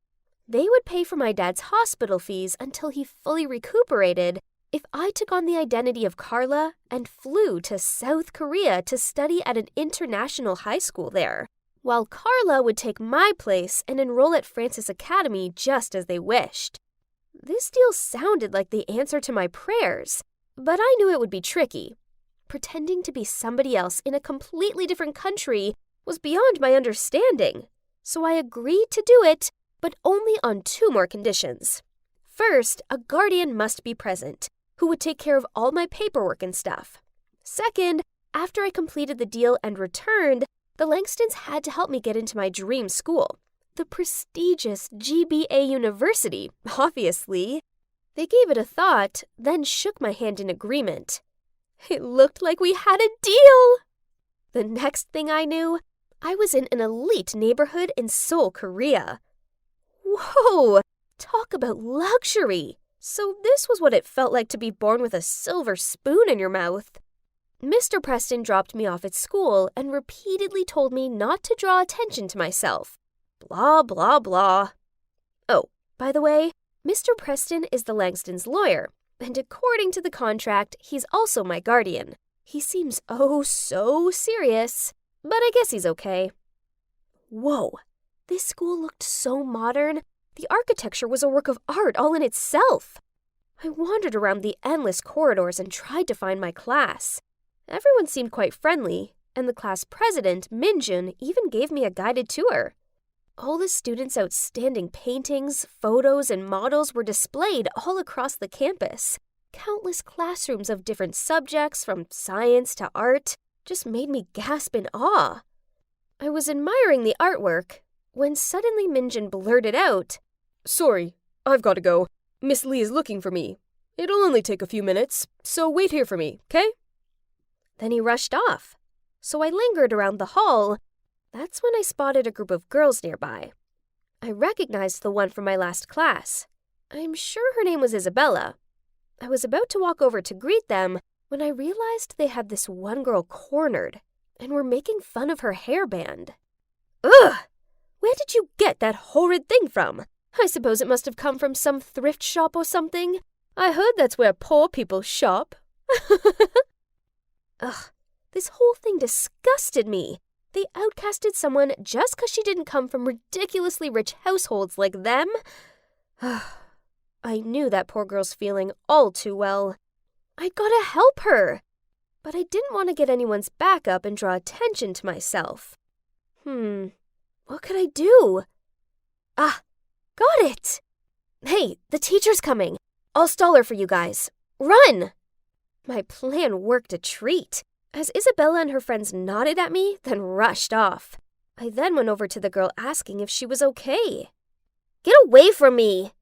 They would pay for my dad's hospital fees until he fully recuperated if I took on the identity of Carla and flew to South Korea to study at an international high school there, while Carla would take my place and enroll at Francis Academy just as they wished. This deal sounded like the answer to my prayers, but I knew it would be tricky. Pretending to be somebody else in a completely different country was beyond my understanding, so I agreed to do it, but only on 2 more conditions. First, a guardian must be present, who would take care of all my paperwork and stuff. Second, after I completed the deal and returned, the Langstons had to help me get into my dream school, the prestigious GBA University, obviously. They gave it a thought, then shook my hand in agreement. It looked like we had a deal! The next thing I knew, I was in an elite neighborhood in Seoul, Korea. Whoa! Talk about luxury! So this was what it felt like to be born with a silver spoon in your mouth. Mr. Preston dropped me off at school and repeatedly told me not to draw attention to myself. Blah, blah, blah. Oh, by the way, Mr. Preston is the Langstons' lawyer, and according to the contract, he's also my guardian. He seems oh so serious, but I guess he's okay. Whoa, this school looked so modern. The architecture was a work of art all in itself. I wandered around the endless corridors and tried to find my class. Everyone seemed quite friendly, and the class president, Minjun, even gave me a guided tour. All the students' outstanding paintings, photos, and models were displayed all across the campus. Countless classrooms of different subjects, from science to art, just made me gasp in awe. I was admiring the artwork when suddenly Minjun blurted out, "Sorry, I've got to go. Miss Lee is looking for me. It'll only take a few minutes, so wait here for me, 'kay?" Then he rushed off, so I lingered around the hall. That's when I spotted a group of girls nearby. I recognized the one from my last class. I'm sure her name was Isabella. I was about to walk over to greet them when I realized they had this one girl cornered and were making fun of her hairband. Ugh! Where did you get that horrid thing from? I suppose it must have come from some thrift shop or something. I heard that's where poor people shop. Ugh, this whole thing disgusted me. They outcasted someone just 'cause she didn't come from ridiculously rich households like them. I knew that poor girl's feeling all too well. I'd gotta help her. But I didn't want to get anyone's back up and draw attention to myself. What could I do? Ah, got it! Hey, the teacher's coming. I'll stall her for you guys. Run! My plan worked a treat, as Isabella and her friends nodded at me, then rushed off. I then went over to the girl asking if she was okay. Get away from me!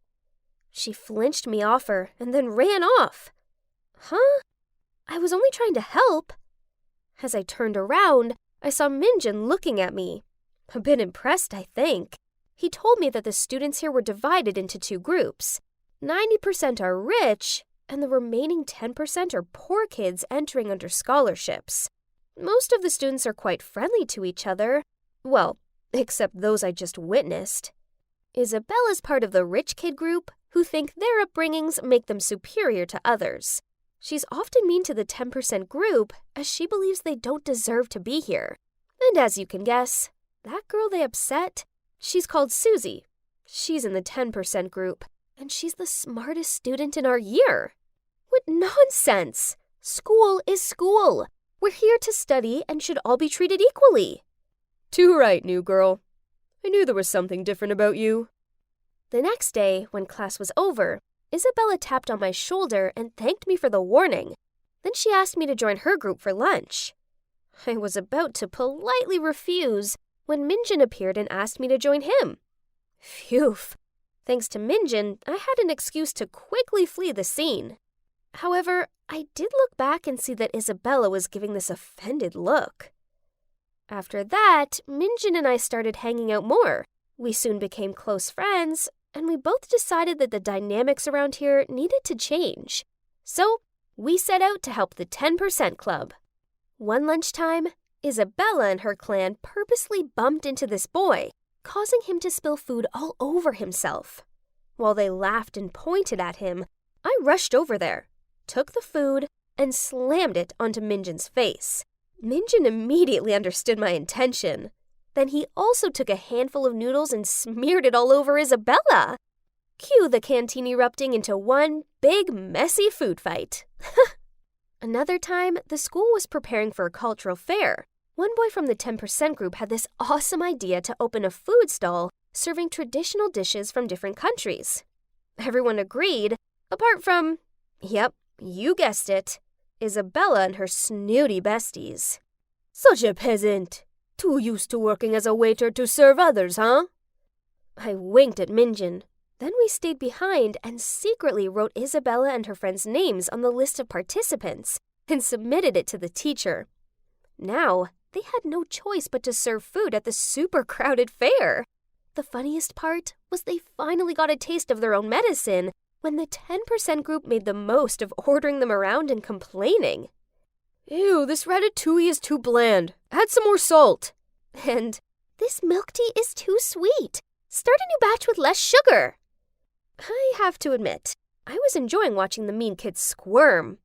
She flinched me off her and then ran off. Huh? I was only trying to help. As I turned around, I saw Minjun looking at me. A bit impressed, I think. He told me that the students here were divided into 2 groups. 90% are rich, and the remaining 10% are poor kids entering under scholarships. Most of the students are quite friendly to each other. Well, except those I just witnessed. Isabella's part of the rich kid group who think their upbringings make them superior to others. She's often mean to the 10% group as she believes they don't deserve to be here. And as you can guess, that girl they upset, she's called Susie. She's in the 10% group, and she's the smartest student in our year. What nonsense! School is school. We're here to study and should all be treated equally. Too right, new girl. I knew there was something different about you. The next day, when class was over, Isabella tapped on my shoulder and thanked me for the warning. Then she asked me to join her group for lunch. I was about to politely refuse when Minjin appeared and asked me to join him. Phew. Thanks to Minjin, I had an excuse to quickly flee the scene. However, I did look back and see that Isabella was giving this offended look. After that, Minjin and I started hanging out more. We soon became close friends, and we both decided that the dynamics around here needed to change. So, we set out to help the 10% Club. One lunchtime, Isabella and her clan purposely bumped into this boy, causing him to spill food all over himself. While they laughed and pointed at him, I rushed over there, took the food, and slammed it onto Minjin's face. Minjin immediately understood my intention. Then he also took a handful of noodles and smeared it all over Isabella. Cue the canteen erupting into one big, messy food fight. Another time, the school was preparing for a cultural fair. One boy from the 10% group had this awesome idea to open a food stall serving traditional dishes from different countries. Everyone agreed, apart from, yep, you guessed it, Isabella and her snooty besties. Such a peasant! Too used to working as a waiter to serve others, huh? I winked at Minjin. Then we stayed behind and secretly wrote Isabella and her friends' names on the list of participants and submitted it to the teacher. Now, they had no choice but to serve food at the super crowded fair. The funniest part was they finally got a taste of their own medicine when the 10% group made the most of ordering them around and complaining. Ew, this ratatouille is too bland. Add some more salt. And this milk tea is too sweet. Start a new batch with less sugar. I have to admit, I was enjoying watching the mean kids squirm.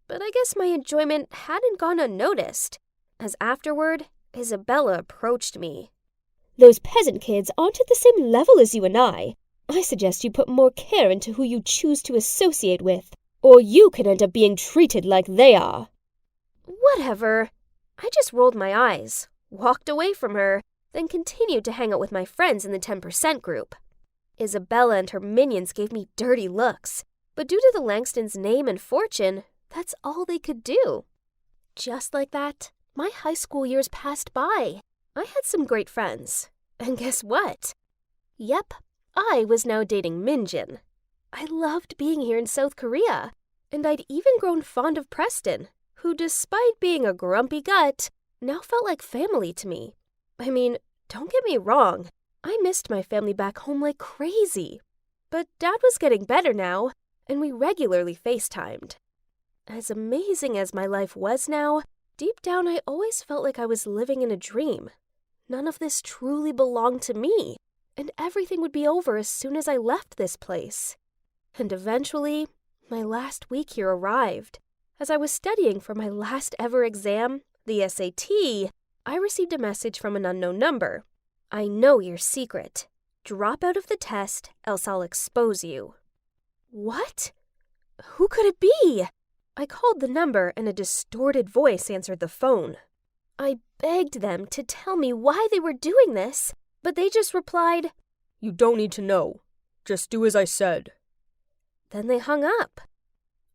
But I guess my enjoyment hadn't gone unnoticed, as afterward, Isabella approached me. Those peasant kids aren't at the same level as you and I. I suggest you put more care into who you choose to associate with, or you could end up being treated like they are. Whatever. I just rolled my eyes, walked away from her, then continued to hang out with my friends in the 10% group. Isabella and her minions gave me dirty looks, but due to the Langstons' name and fortune, that's all they could do. Just like that, my high school years passed by. I had some great friends. And guess what? Yep, I was now dating Minjin. I loved being here in South Korea, and I'd even grown fond of Preston, who, despite being a grumpy gut, now felt like family to me. I mean, don't get me wrong, I missed my family back home like crazy. But Dad was getting better now, and we regularly FaceTimed. As amazing as my life was now, deep down I always felt like I was living in a dream. None of this truly belonged to me, and everything would be over as soon as I left this place. And eventually, my last week here arrived. As I was studying for my last ever exam, the SAT, I received a message from an unknown number. I know your secret. Drop out of the test, else I'll expose you. What? Who could it be? I called the number and a distorted voice answered the phone. I begged them to tell me why they were doing this, but they just replied, You don't need to know. Just do as I said. Then they hung up.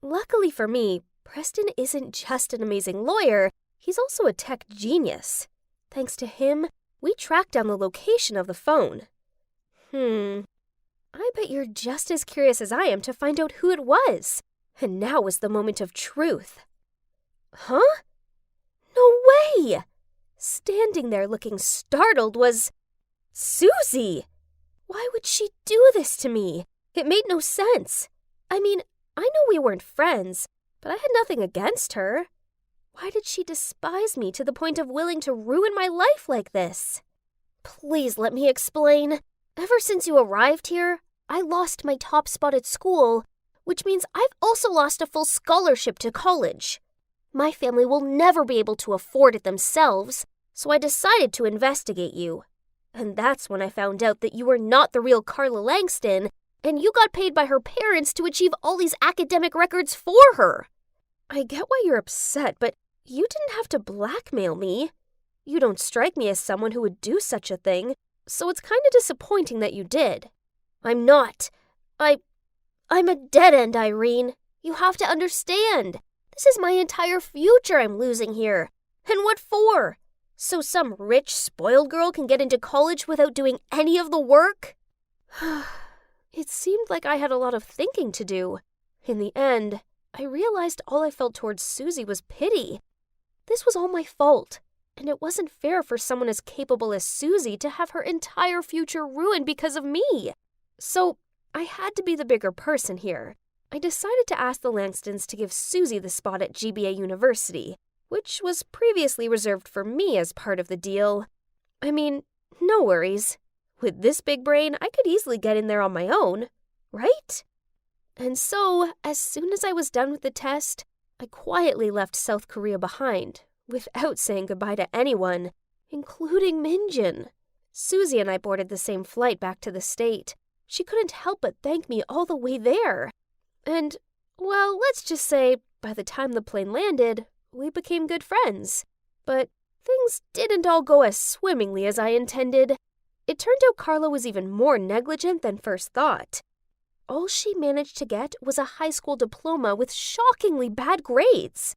Luckily for me, Preston isn't just an amazing lawyer, he's also a tech genius. Thanks to him, we tracked down the location of the phone. I bet you're just as curious as I am to find out who it was. And now was the moment of truth. Huh? No way! Standing there looking startled was Susie! Why would she do this to me? It made no sense. I mean, I know we weren't friends, but I had nothing against her. Why did she despise me to the point of willing to ruin my life like this? Please let me explain. Ever since you arrived here, I lost my top spot at school, which means I've also lost a full scholarship to college. My family will never be able to afford it themselves, so I decided to investigate you. And that's when I found out that you were not the real Carla Langston, and you got paid by her parents to achieve all these academic records for her. I get why you're upset, but you didn't have to blackmail me. You don't strike me as someone who would do such a thing, so it's kind of disappointing that you did. I'm not. I'm a dead end, Irene. You have to understand. This is my entire future I'm losing here. And what for? So some rich, spoiled girl can get into college without doing any of the work? It seemed like I had a lot of thinking to do. In the end, I realized all I felt towards Susie was pity. This was all my fault, and it wasn't fair for someone as capable as Susie to have her entire future ruined because of me. So I had to be the bigger person here. I decided to ask the Langstons to give Susie the spot at GBA University, which was previously reserved for me as part of the deal. I mean, no worries. With this big brain, I could easily get in there on my own, right? And so, as soon as I was done with the test, I quietly left South Korea behind, without saying goodbye to anyone, including Minjin. Susie and I boarded the same flight back to the state. She couldn't help but thank me all the way there. And, well, let's just say, by the time the plane landed, we became good friends. But things didn't all go as swimmingly as I intended. It turned out Carla was even more negligent than first thought. All she managed to get was a high school diploma with shockingly bad grades.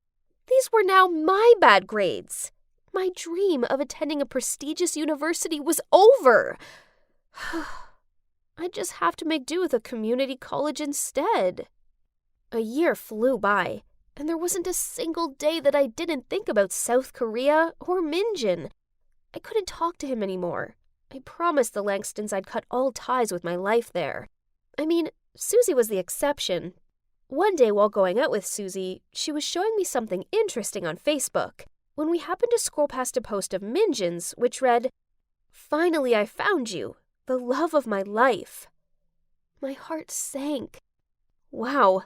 These were now my bad grades. My dream of attending a prestigious university was over. I'd just have to make do with a community college instead. A year flew by, and there wasn't a single day that I didn't think about South Korea or Minjin. I couldn't talk to him anymore. I promised the Langstons I'd cut all ties with my life there. I mean, Susie was the exception. One day while going out with Susie, she was showing me something interesting on Facebook when we happened to scroll past a post of Minjin's, which read, "Finally I found you, the love of my life." My heart sank. Wow,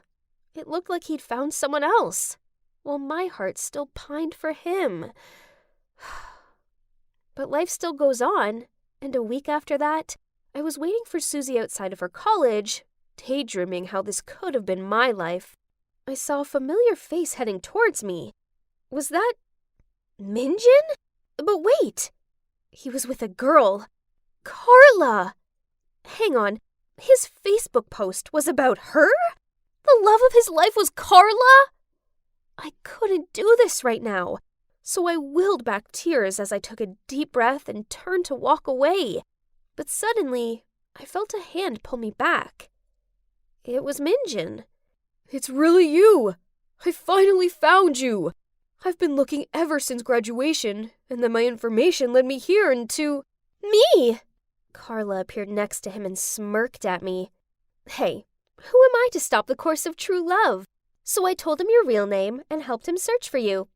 it looked like he'd found someone else, while my heart still pined for him. But life still goes on, and a week after that, I was waiting for Susie outside of her college, daydreaming how this could have been my life. I saw a familiar face heading towards me. Was that Minjin? But wait! He was with a girl. Carla! Hang on, his Facebook post was about her? The love of his life was Carla? I couldn't do this right now, so I willed back tears as I took a deep breath and turned to walk away. But suddenly, I felt a hand pull me back. It was Minjin. It's really you! I finally found you! I've been looking ever since graduation, and then my information led me here and to... Me! Carla appeared next to him and smirked at me. Hey, who am I to stop the course of true love? So I told him your real name and helped him search for you.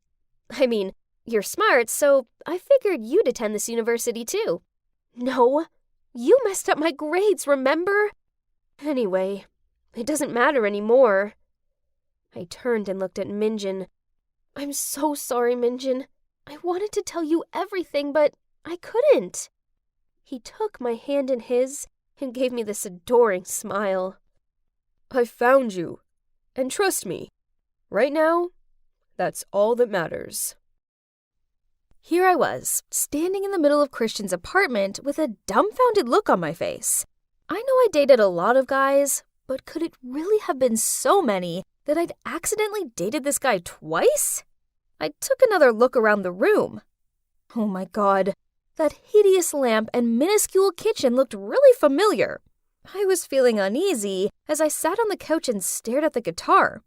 I mean, you're smart, so I figured you'd attend this university too. No, you messed up my grades, remember? Anyway, it doesn't matter anymore. I turned and looked at Minjin. I'm so sorry, Minjin. I wanted to tell you everything, but I couldn't. He took my hand in his and gave me this adoring smile. I found you. And trust me, right now, that's all that matters. Here I was, standing in the middle of Christian's apartment with a dumbfounded look on my face. I know I dated a lot of guys, but could it really have been so many that I'd accidentally dated this guy twice? I took another look around the room. Oh my God, that hideous lamp and minuscule kitchen looked really familiar. I was feeling uneasy as I sat on the couch and stared at the guitar.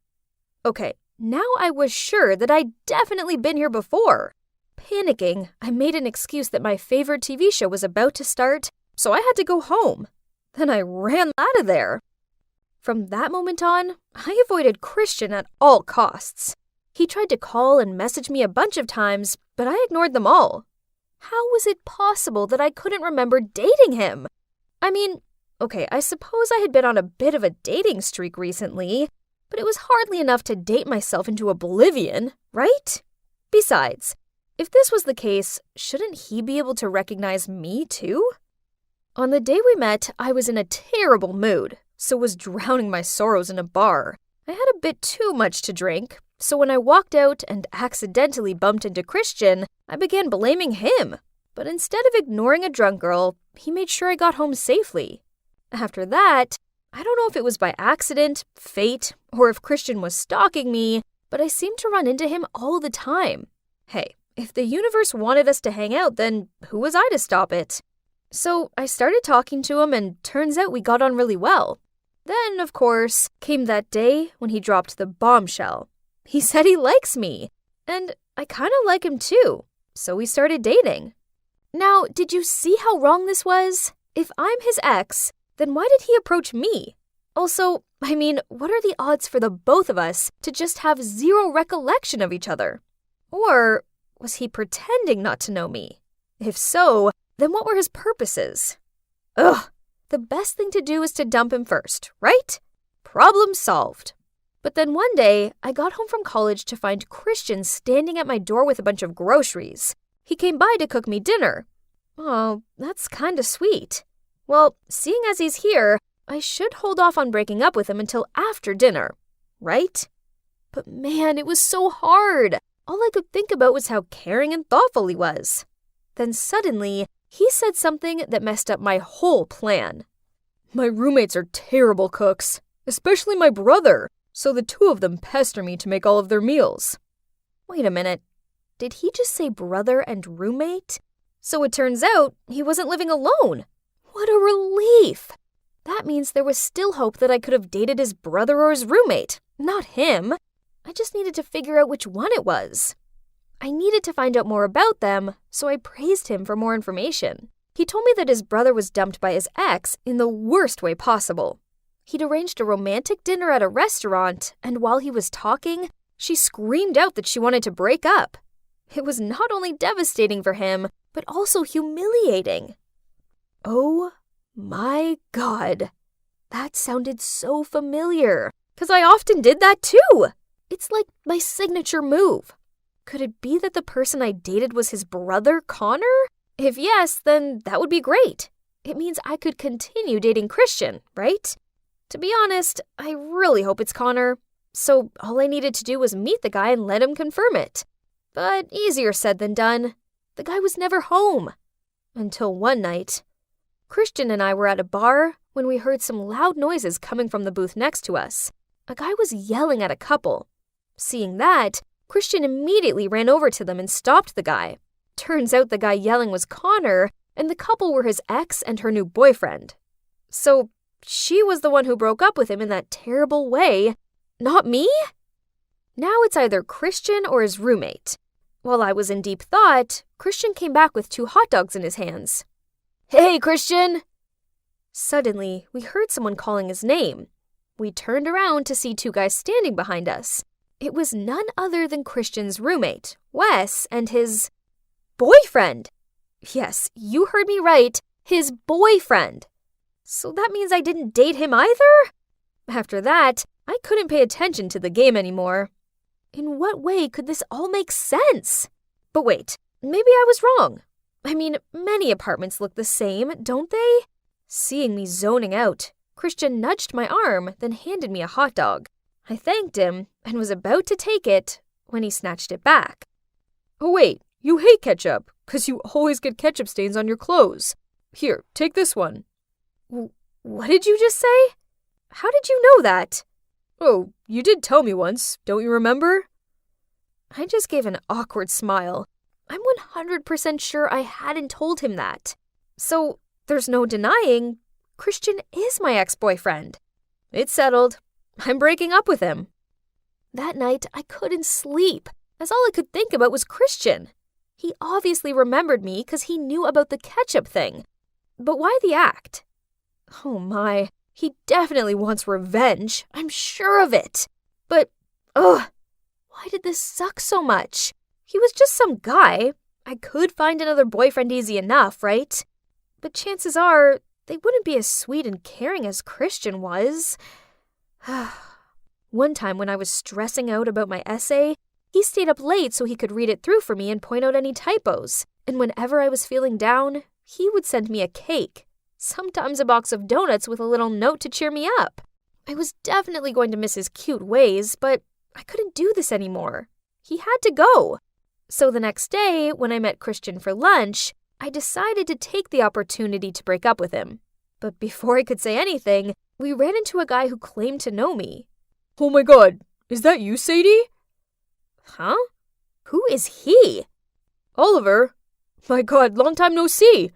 Okay, now I was sure that I'd definitely been here before. Panicking, I made an excuse that my favorite TV show was about to start, so I had to go home. Then I ran out of there. From that moment on, I avoided Christian at all costs. He tried to call and message me a bunch of times, but I ignored them all. How was it possible that I couldn't remember dating him? I mean, okay, I suppose I had been on a bit of a dating streak recently, but it was hardly enough to date myself into oblivion, right? Besides, if this was the case, shouldn't he be able to recognize me too? On the day we met, I was in a terrible mood, so was drowning my sorrows in a bar. I had a bit too much to drink, so when I walked out and accidentally bumped into Christian, I began blaming him. But instead of ignoring a drunk girl, he made sure I got home safely. After that, I don't know if it was by accident, fate, or if Christian was stalking me, but I seemed to run into him all the time. Hey, if the universe wanted us to hang out, then who was I to stop it? So I started talking to him, and turns out we got on really well. Then, of course, came that day when he dropped the bombshell. He said he likes me, and I kind of like him too, so we started dating. Now, did you see how wrong this was? If I'm his ex, then why did he approach me? Also, what are the odds for the both of us to just have zero recollection of each other? Or was he pretending not to know me? If so, then what were his purposes? Ugh, the best thing to do is to dump him first, right? Problem solved. But then one day, I got home from college to find Christian standing at my door with a bunch of groceries. He came by to cook me dinner. Oh, that's kinda sweet. Well, seeing as he's here, I should hold off on breaking up with him until after dinner, right? But man, it was so hard. All I could think about was how caring and thoughtful he was. Then suddenly, he said something that messed up my whole plan. My roommates are terrible cooks, especially my brother, so the two of them pester me to make all of their meals. Wait a minute, did he just say brother and roommate? So it turns out he wasn't living alone. What a relief! That means there was still hope that I could have dated his brother or his roommate, not him. I just needed to figure out which one it was. I needed to find out more about them, so I praised him for more information. He told me that his brother was dumped by his ex in the worst way possible. He'd arranged a romantic dinner at a restaurant, and while he was talking, she screamed out that she wanted to break up. It was not only devastating for him, but also humiliating. Oh my God. That sounded so familiar, because I often did that too. It's like my signature move. Could it be that the person I dated was his brother, Connor? If yes, then that would be great. It means I could continue dating Christian, right? To be honest, I really hope it's Connor. So all I needed to do was meet the guy and let him confirm it. But easier said than done. The guy was never home. Until one night. Christian and I were at a bar when we heard some loud noises coming from the booth next to us. A guy was yelling at a couple. Seeing that, Christian immediately ran over to them and stopped the guy. Turns out the guy yelling was Connor, and the couple were his ex and her new boyfriend. So she was the one who broke up with him in that terrible way, not me? Now it's either Christian or his roommate. While I was in deep thought, Christian came back with 2 hot dogs in his hands. Hey, Christian! Suddenly, we heard someone calling his name. We turned around to see 2 guys standing behind us. It was none other than Christian's roommate, Wes, and his boyfriend. Yes, you heard me right, his boyfriend. So that means I didn't date him either? After that, I couldn't pay attention to the game anymore. In what way could this all make sense? But wait, maybe I was wrong. Many apartments look the same, don't they? Seeing me zoning out, Christian nudged my arm, then handed me a hot dog. I thanked him and was about to take it when he snatched it back. Oh wait, you hate ketchup, 'cause you always get ketchup stains on your clothes. Here, take this one. What did you just say? How did you know that? Oh, you did tell me once, don't you remember? I just gave an awkward smile. I'm 100% sure I hadn't told him that. So, there's no denying, Christian is my ex-boyfriend. It's settled. I'm breaking up with him. That night, I couldn't sleep, as all I could think about was Christian. He obviously remembered me because he knew about the ketchup thing. But why the act? Oh my, he definitely wants revenge. I'm sure of it. But, why did this suck so much? He was just some guy. I could find another boyfriend easy enough, right? But chances are, they wouldn't be as sweet and caring as Christian was. One time when I was stressing out about my essay, he stayed up late so he could read it through for me and point out any typos. And whenever I was feeling down, he would send me a cake. Sometimes a box of donuts with a little note to cheer me up. I was definitely going to miss his cute ways, but I couldn't do this anymore. He had to go. So the next day, when I met Christian for lunch, I decided to take the opportunity to break up with him. But before I could say anything, we ran into a guy who claimed to know me. Oh my God, is that you, Sadie? Huh? Who is he? Oliver? My God, long time no see.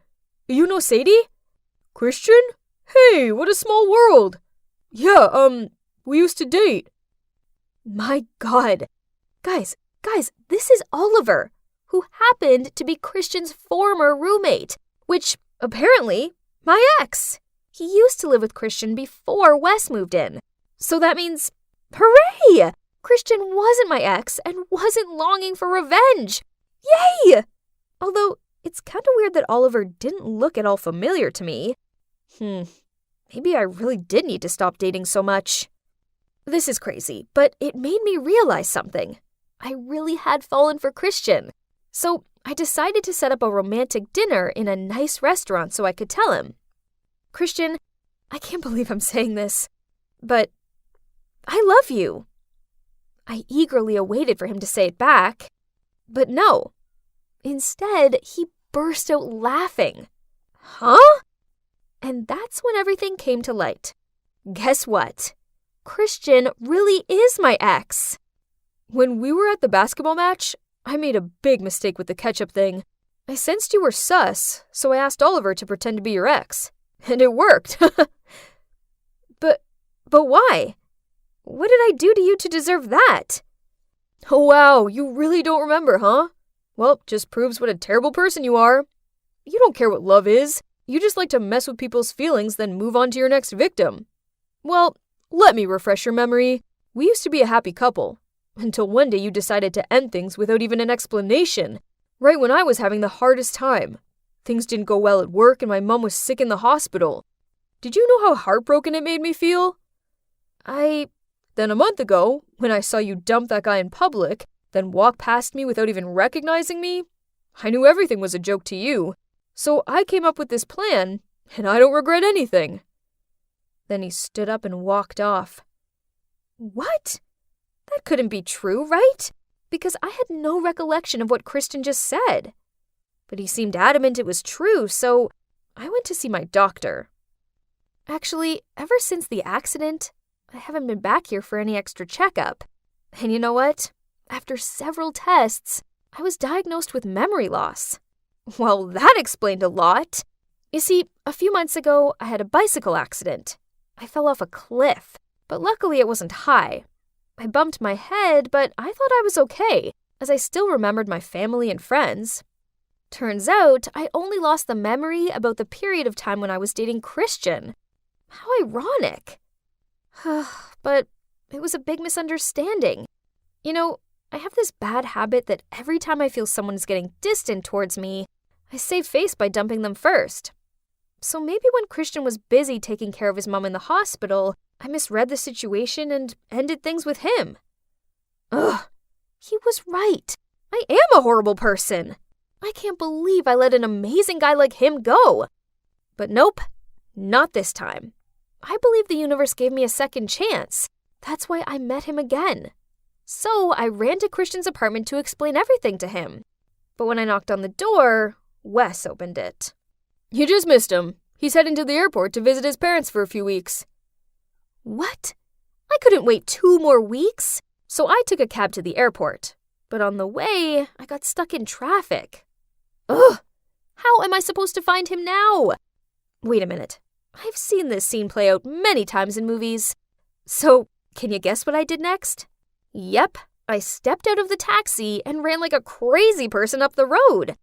You know Sadie? Christian? Hey, what a small world. Yeah, we used to date. My God. Guys, this is Oliver, who happened to be Christian's former roommate, which, apparently, my ex. He used to live with Christian before Wes moved in. So that means, hooray! Christian wasn't my ex and wasn't longing for revenge. Yay! Although, it's kind of weird that Oliver didn't look at all familiar to me. Maybe I really did need to stop dating so much. This is crazy, but it made me realize something. I really had fallen for Christian. So I decided to set up a romantic dinner in a nice restaurant so I could tell him. Christian, I can't believe I'm saying this, but I love you. I eagerly awaited for him to say it back, but no. Instead, he burst out laughing. Huh? And that's when everything came to light. Guess what? Christian really is my ex. When we were at the basketball match, I made a big mistake with the ketchup thing. I sensed you were sus, so I asked Oliver to pretend to be your ex. And it worked. But why? What did I do to you to deserve that? Oh wow, you really don't remember, huh? Well, just proves what a terrible person you are. You don't care what love is. You just like to mess with people's feelings, then move on to your next victim. Well, let me refresh your memory. We used to be a happy couple. Until one day you decided to end things without even an explanation. Right when I was having the hardest time. Things didn't go well at work and my mom was sick in the hospital. Did you know how heartbroken it made me feel? Then a month ago, when I saw you dump that guy in public, then walk past me without even recognizing me, I knew everything was a joke to you. So I came up with this plan, and I don't regret anything. Then he stood up and walked off. What? That couldn't be true, right? Because I had no recollection of what Christian just said. But he seemed adamant it was true, so I went to see my doctor. Actually, ever since the accident, I haven't been back here for any extra checkup. And you know what? After several tests, I was diagnosed with memory loss. Well, that explained a lot. You see, a few months ago, I had a bicycle accident. I fell off a cliff, but luckily it wasn't high. I bumped my head, but I thought I was okay, as I still remembered my family and friends. Turns out, I only lost the memory about the period of time when I was dating Christian. How ironic. But it was a big misunderstanding. You know, I have this bad habit that every time I feel someone is getting distant towards me, I save face by dumping them first. So maybe when Christian was busy taking care of his mom in the hospital, I misread the situation and ended things with him. He was right. I am a horrible person. I can't believe I let an amazing guy like him go. But nope, not this time. I believe the universe gave me a second chance. That's why I met him again. So I ran to Christian's apartment to explain everything to him. But when I knocked on the door, Wes opened it. You just missed him. He's heading to the airport to visit his parents for a few weeks. What? I couldn't wait 2 more weeks. So I took a cab to the airport. But on the way, I got stuck in traffic. How am I supposed to find him now? Wait a minute. I've seen this scene play out many times in movies. So, can you guess what I did next? Yep, I stepped out of the taxi and ran like a crazy person up the road.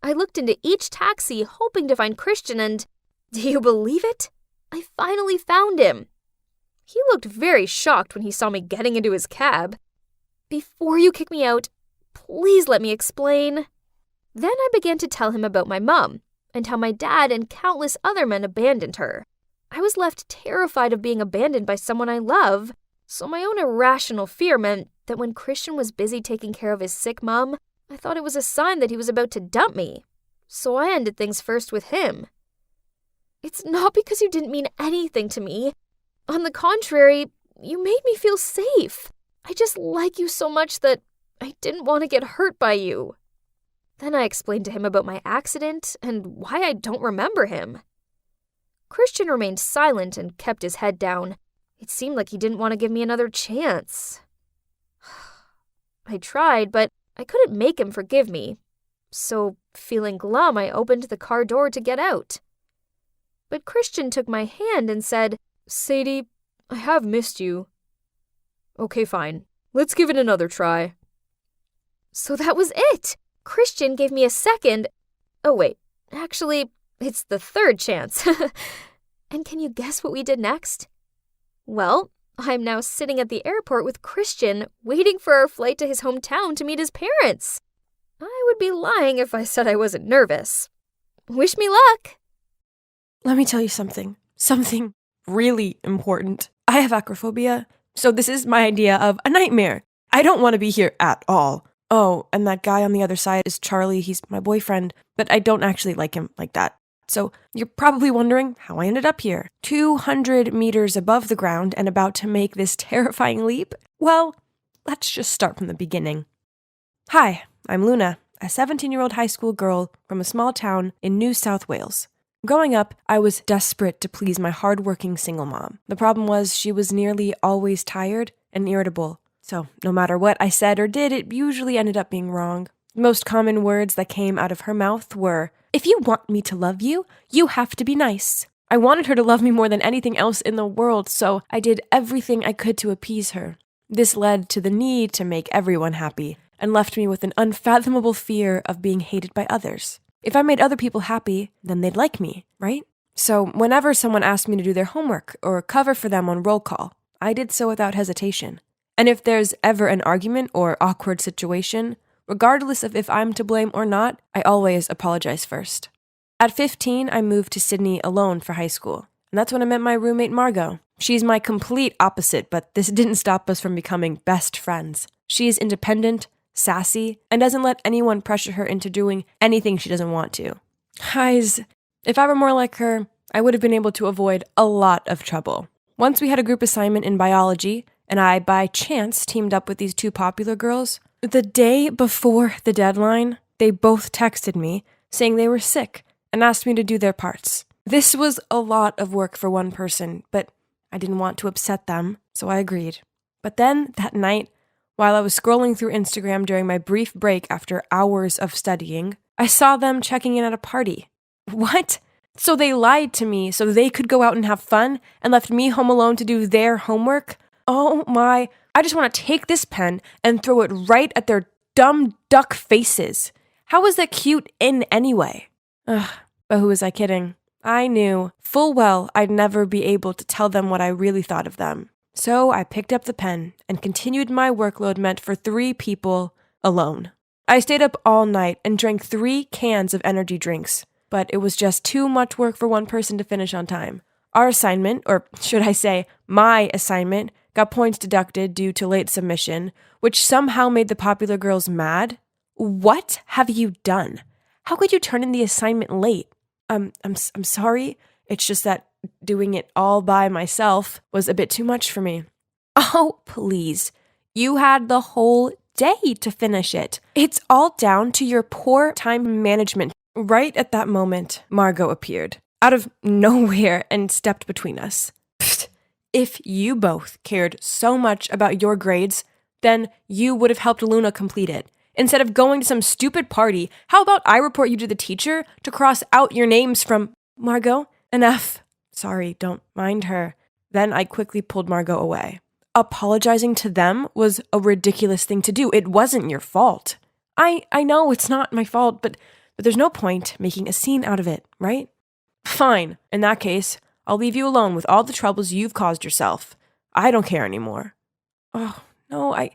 I looked into each taxi hoping to find Christian and, do you believe it? I finally found him. He looked very shocked when he saw me getting into his cab. Before you kick me out, please let me explain. Then I began to tell him about my mom and how my dad and countless other men abandoned her. I was left terrified of being abandoned by someone I love, so my own irrational fear meant that when Christian was busy taking care of his sick mom, I thought it was a sign that he was about to dump me. So I ended things first with him. It's not because you didn't mean anything to me. On the contrary, you made me feel safe. I just like you so much that I didn't want to get hurt by you. Then I explained to him about my accident and why I don't remember him. Christian remained silent and kept his head down. It seemed like he didn't want to give me another chance. I tried, but I couldn't make him forgive me. So, feeling glum, I opened the car door to get out. But Christian took my hand and said, Sadie, I have missed you. Okay, fine. Let's give it another try. So that was it. Christian gave me a second. Oh, wait. Actually, it's the third chance. And can you guess what we did next? Well, I'm now sitting at the airport with Christian, waiting for our flight to his hometown to meet his parents. I would be lying if I said I wasn't nervous. Wish me luck. Let me tell you something. Something really important. I have acrophobia, so this is my idea of a nightmare. I don't want to be here at all. Oh, and that guy on the other side is Charlie. He's my boyfriend, but I don't actually like him like that. So you're probably wondering how I ended up here, 200 meters above the ground and about to make this terrifying leap? Well, let's just start from the beginning. Hi, I'm Luna, a 17-year-old high school girl from a small town in New South Wales. Growing up, I was desperate to please my hardworking single mom. The problem was she was nearly always tired and irritable. So no matter what I said or did, it usually ended up being wrong. The most common words that came out of her mouth were, "If you want me to love you, you have to be nice." I wanted her to love me more than anything else in the world, so I did everything I could to appease her. This led to the need to make everyone happy, and left me with an unfathomable fear of being hated by others. If I made other people happy, then they'd like me, right? So whenever someone asked me to do their homework or cover for them on roll call, I did so without hesitation. And if there's ever an argument or awkward situation, regardless of if I'm to blame or not, I always apologize first. At 15, I moved to Sydney alone for high school, and that's when I met my roommate Margot. She's my complete opposite, but this didn't stop us from becoming best friends. She's independent, sassy, and doesn't let anyone pressure her into doing anything she doesn't want to. Guys, if I were more like her, I would have been able to avoid a lot of trouble. Once we had a group assignment in biology, and I, by chance, teamed up with these two popular girls. The day before the deadline, they both texted me saying they were sick and asked me to do their parts. This was a lot of work for one person, but I didn't want to upset them, so I agreed. But then, that night, while I was scrolling through Instagram during my brief break after hours of studying, I saw them checking in at a party. What? So they lied to me so they could go out and have fun and left me home alone to do their homework? Oh my, I just want to take this pen and throw it right at their dumb duck faces. How is that cute in anyway? Ugh, but who was I kidding? I knew full well I'd never be able to tell them what I really thought of them. So I picked up the pen and continued my workload meant for 3 people alone. I stayed up all night and drank 3 cans of energy drinks, but it was just too much work for one person to finish on time. Our assignment, or should I say, my assignment, got points deducted due to late submission, which somehow made the popular girls mad. What have you done? How could you turn in the assignment late? I'm sorry. It's just that doing it all by myself was a bit too much for me. Oh, please. You had the whole day to finish it. It's all down to your poor time management. Right at that moment, Margot appeared, out of nowhere, and stepped between us. Pfft. If you both cared so much about your grades, then you would have helped Luna complete it. Instead of going to some stupid party, how about I report you to the teacher to cross out your names from Margot? Enough. Sorry, don't mind her. Then I quickly pulled Margot away. Apologizing to them was a ridiculous thing to do. It wasn't your fault. I know it's not my fault, but there's no point making a scene out of it, right? Fine. In that case, I'll leave you alone with all the troubles you've caused yourself. I don't care anymore. Oh, no, I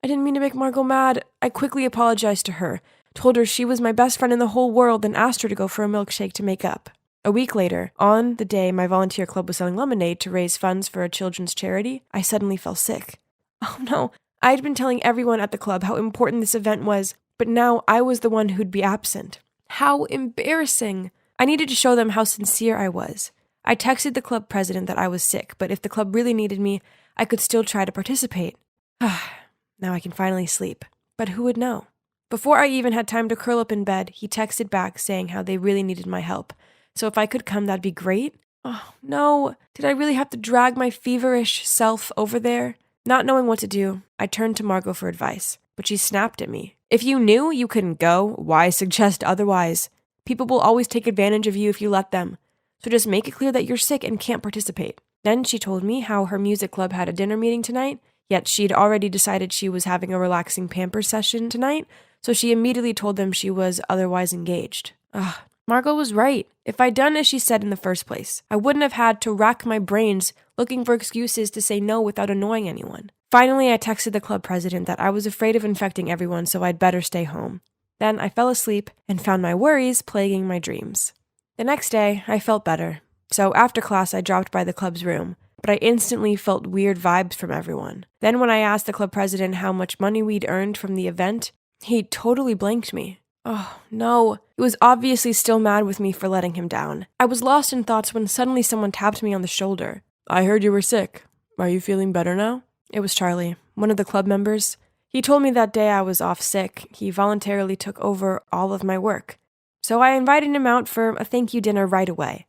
didn't mean to make Margot mad. I quickly apologized to her, told her she was my best friend in the whole world, and asked her to go for a milkshake to make up. A week later, on the day my volunteer club was selling lemonade to raise funds for a children's charity, I suddenly fell sick. Oh no, I'd been telling everyone at the club how important this event was, but now I was the one who'd be absent. How embarrassing. I needed to show them how sincere I was. I texted the club president that I was sick, but if the club really needed me, I could still try to participate. Now I can finally sleep. But who would know? Before I even had time to curl up in bed, he texted back saying how they really needed my help. So if I could come, that'd be great. Oh, no. Did I really have to drag my feverish self over there? Not knowing what to do, I turned to Margot for advice. but she snapped at me. If you knew you couldn't go, why suggest otherwise? People will always take advantage of you if you let them. So just make it clear that you're sick and can't participate. Then she told me how her music club had a dinner meeting tonight, yet she'd already decided she was having a relaxing pamper session tonight, so she immediately told them she was otherwise engaged. Ugh, Margot was right. If I'd done as she said in the first place, I wouldn't have had to rack my brains looking for excuses to say no without annoying anyone. Finally, I texted the club president that I was afraid of infecting everyone, so I'd better stay home. Then I fell asleep and found my worries plaguing my dreams. The next day, I felt better. So after class, I dropped by the club's room, but I instantly felt weird vibes from everyone. Then when I asked the club president how much money we'd earned from the event, he totally blanked me. Oh, no. He was obviously still mad with me for letting him down. I was lost in thoughts when suddenly someone tapped me on the shoulder. I heard you were sick. Are you feeling better now? It was Charlie, one of the club members. He told me that day I was off sick. He voluntarily took over all of my work. So I invited him out for a thank you dinner right away.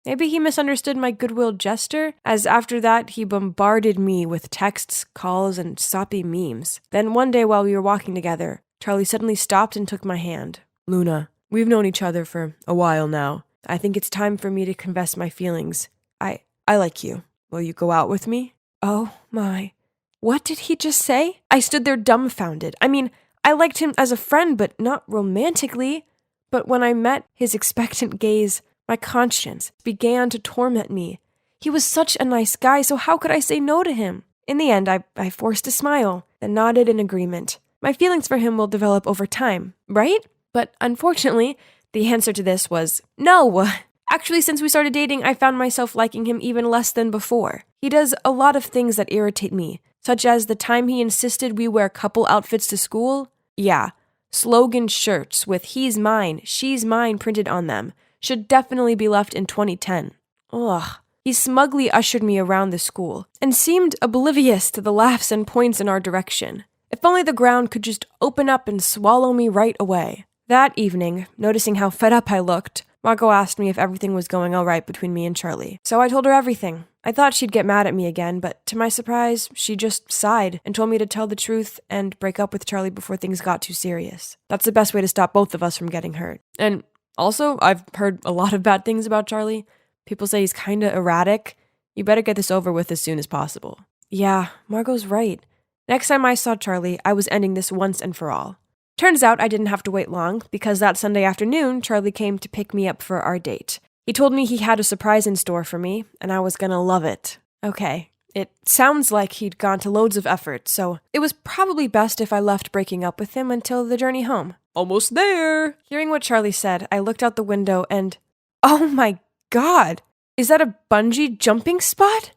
Maybe he misunderstood my goodwill gesture, as after that he bombarded me with texts, calls, and soppy memes. Then one day while we were walking together, Charlie suddenly stopped and took my hand. Luna, we've known each other for a while now. I think it's time for me to confess my feelings. I like you. Will you go out with me? Oh my. What did he just say? I stood there dumbfounded. I mean, I liked him as a friend, but not romantically. But when I met his expectant gaze, my conscience began to torment me. He was such a nice guy, so how could I say no to him? In the end, I forced a smile, then nodded in agreement. My feelings for him will develop over time, right? But unfortunately, the answer to this was no. Actually, since we started dating, I found myself liking him even less than before. He does a lot of things that irritate me, such as the time he insisted we wear couple outfits to school. Yeah, slogan shirts with "he's mine, she's mine" printed on them should definitely be left in 2010. Ugh. He smugly ushered me around the school and seemed oblivious to the laughs and points in our direction. If only the ground could just open up and swallow me right away. That evening, noticing how fed up I looked, Margot asked me if everything was going all right between me and Charlie. So I told her everything. I thought she'd get mad at me again, but to my surprise, she just sighed and told me to tell the truth and break up with Charlie before things got too serious. That's the best way to stop both of us from getting hurt. And also, I've heard a lot of bad things about Charlie. People say he's kinda erratic. You better get this over with as soon as possible. Yeah, Margot's right. Next time I saw Charlie, I was ending this once and for all. Turns out I didn't have to wait long, because that Sunday afternoon, Charlie came to pick me up for our date. He told me he had a surprise in store for me, and I was gonna love it. Okay, it sounds like he'd gone to loads of effort, so it was probably best if I left breaking up with him until the journey home. Almost there! Hearing what Charlie said, I looked out the window and... oh my God! Is that a bungee jumping spot?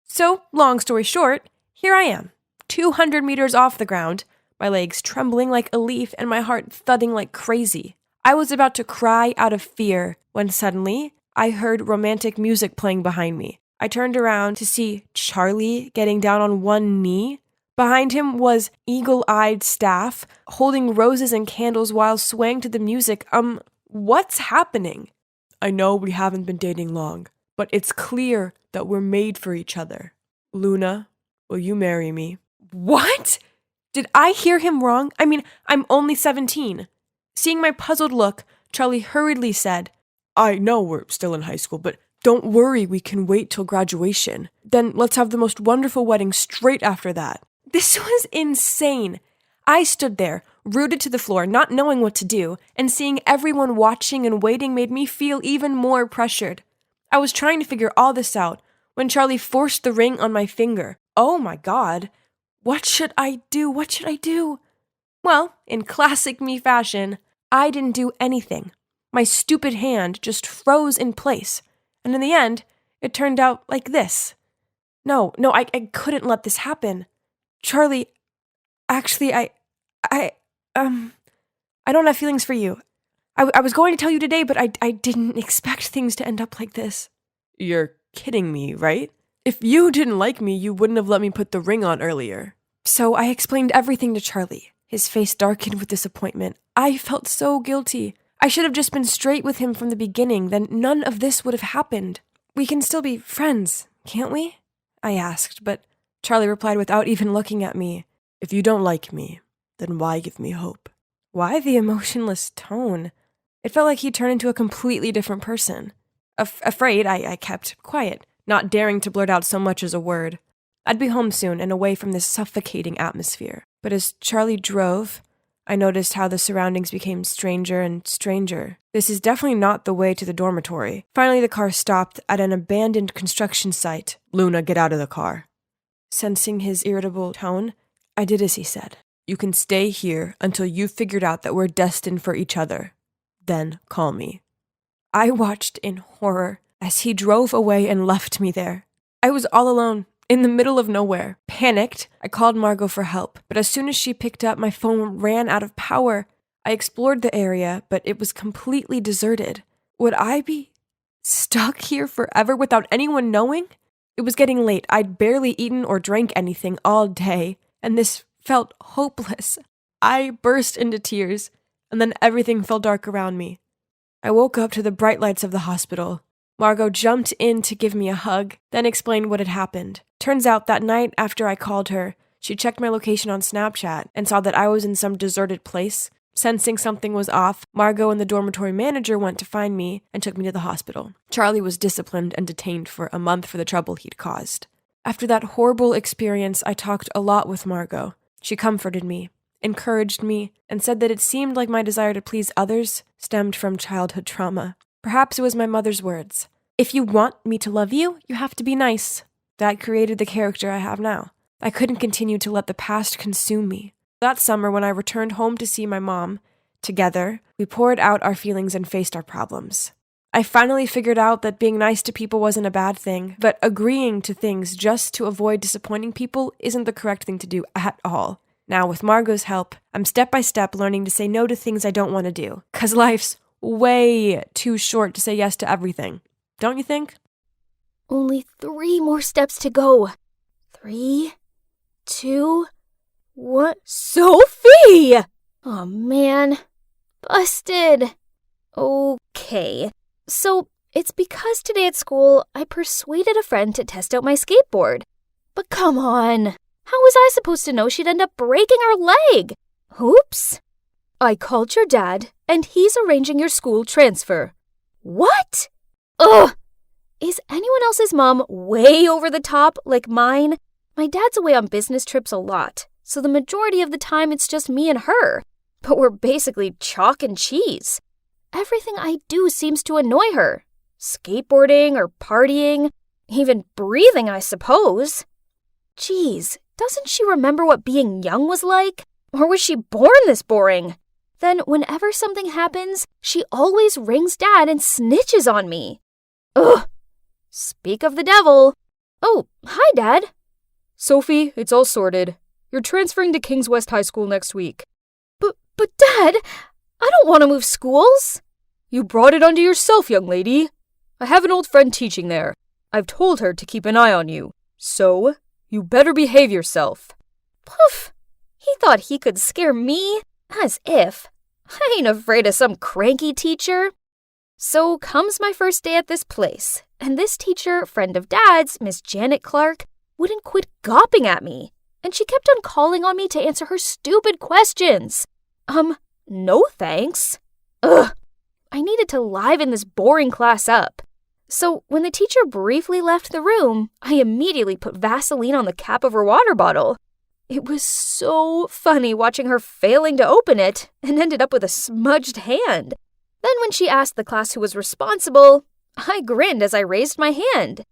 So, long story short, here I am, 200 meters off the ground, my legs trembling like a leaf and my heart thudding like crazy. I was about to cry out of fear when suddenly I heard romantic music playing behind me. I turned around to see Charlie getting down on one knee. Behind him was eagle-eyed staff holding roses and candles while swaying to the music. What's happening? I know we haven't been dating long, but it's clear that we're made for each other. Luna, will you marry me? What? Did I hear him wrong? I mean, I'm only 17. Seeing my puzzled look, Charlie hurriedly said, I know we're still in high school, but don't worry, we can wait till graduation. Then let's have the most wonderful wedding straight after that. This was insane. I stood there, rooted to the floor, not knowing what to do, and seeing everyone watching and waiting made me feel even more pressured. I was trying to figure all this out when Charlie forced the ring on my finger. Oh my God. What should I do? What should I do? Well, in classic me fashion, I didn't do anything. My stupid hand just froze in place. And in the end, it turned out like this. No, I couldn't let this happen. Charlie, actually, I don't have feelings for you. I was going to tell you today, but I didn't expect things to end up like this. You're kidding me, right? If you didn't like me, you wouldn't have let me put the ring on earlier. So I explained everything to Charlie. His face darkened with disappointment. I felt so guilty. I should have just been straight with him from the beginning, then none of this would have happened. We can still be friends, can't we? I asked, but Charlie replied without even looking at me. If you don't like me, then why give me hope? Why the emotionless tone? It felt like he'd turned into a completely different person. Afraid, I kept quiet, not daring to blurt out so much as a word. I'd be home soon and away from this suffocating atmosphere. But as Charlie drove, I noticed how the surroundings became stranger and stranger. This is definitely not the way to the dormitory. Finally, the car stopped at an abandoned construction site. "Luna, get out of the car." Sensing his irritable tone, I did as he said. "You can stay here until you've figured out that we're destined for each other. Then call me." I watched in horror as he drove away and left me there. I was all alone, in the middle of nowhere. Panicked, I called Margot for help, but as soon as she picked up, my phone ran out of power. I explored the area, but it was completely deserted. Would I be stuck here forever without anyone knowing? It was getting late. I'd barely eaten or drank anything all day, and this felt hopeless. I burst into tears, and then everything fell dark around me. I woke up to the bright lights of the hospital. Margot jumped in to give me a hug, then explained what had happened. Turns out that night after I called her, she checked my location on Snapchat and saw that I was in some deserted place. Sensing something was off, Margot and the dormitory manager went to find me and took me to the hospital. Charlie was disciplined and detained for a month for the trouble he'd caused. After that horrible experience, I talked a lot with Margot. She comforted me, encouraged me, and said that it seemed like my desire to please others stemmed from childhood trauma. Perhaps it was my mother's words. "If you want me to love you, you have to be nice." That created the character I have now. I couldn't continue to let the past consume me. That summer, when I returned home to see my mom, together, we poured out our feelings and faced our problems. I finally figured out that being nice to people wasn't a bad thing, but agreeing to things just to avoid disappointing people isn't the correct thing to do at all. Now, with Margot's help, I'm step by step learning to say no to things I don't want to do, 'cause life's way too short to say yes to everything. Don't you think? Only 3 more steps to go. 3, 2, 1. Sophie! Oh man. Busted. Okay. So, it's because today at school, I persuaded a friend to test out my skateboard. But come on. How was I supposed to know she'd end up breaking her leg? Oops. I called your dad, and he's arranging your school transfer. What? Ugh! Is anyone else's mom way over the top like mine? My dad's away on business trips a lot, so the majority of the time it's just me and her. But we're basically chalk and cheese. Everything I do seems to annoy her. Skateboarding or partying, even breathing, I suppose. Geez, doesn't she remember what being young was like? Or was she born this boring? Then whenever something happens, she always rings Dad and snitches on me. Ugh! Speak of the devil. Oh, hi, Dad. Sophie, it's all sorted. You're transferring to Kings West High School next week. But Dad, I don't want to move schools. You brought it onto yourself, young lady. I have an old friend teaching there. I've told her to keep an eye on you. So, you better behave yourself. Poof! He thought he could scare me? As if. I ain't afraid of some cranky teacher. So comes my first day at this place, and this teacher, friend of Dad's, Miss Janet Clark, wouldn't quit gawping at me, and she kept on calling on me to answer her stupid questions. No thanks. Ugh! I needed to liven this boring class up. So when the teacher briefly left the room, I immediately put Vaseline on the cap of her water bottle. It was so funny watching her failing to open it and ended up with a smudged hand. Then when she asked the class who was responsible, I grinned as I raised my hand.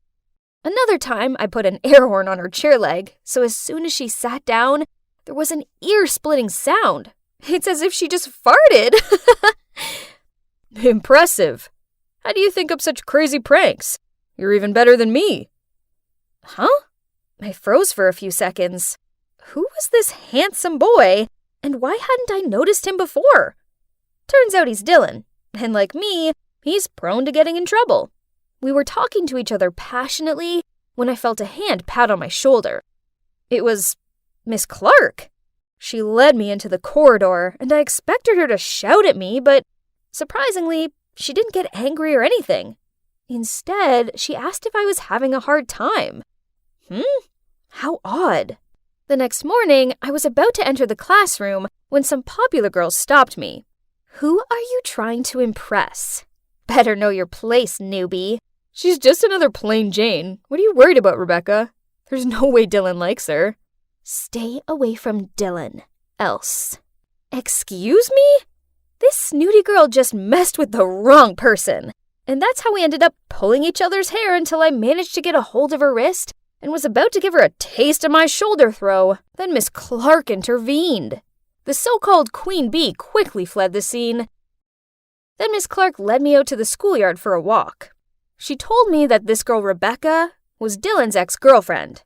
Another time, I put an air horn on her chair leg, so as soon as she sat down, there was an ear-splitting sound. It's as if she just farted. Impressive. How do you think up such crazy pranks? You're even better than me. Huh? I froze for a few seconds. Who was this handsome boy, and why hadn't I noticed him before? Turns out he's Dylan, and like me, he's prone to getting in trouble. We were talking to each other passionately when I felt a hand pat on my shoulder. It was Miss Clark. She led me into the corridor, and I expected her to shout at me, but surprisingly, she didn't get angry or anything. Instead, she asked if I was having a hard time. How odd. The next morning, I was about to enter the classroom when some popular girls stopped me. Who are you trying to impress? Better know your place, newbie. She's just another plain Jane. What are you worried about, Rebecca? There's no way Dylan likes her. Stay away from Dylan, else. Excuse me? This snooty girl just messed with the wrong person. And that's how we ended up pulling each other's hair until I managed to get a hold of her wrist and was about to give her a taste of my shoulder throw. Then Miss Clark intervened. The so-called Queen Bee quickly fled the scene. Then Miss Clark led me out to the schoolyard for a walk. She told me that this girl Rebecca was Dylan's ex-girlfriend.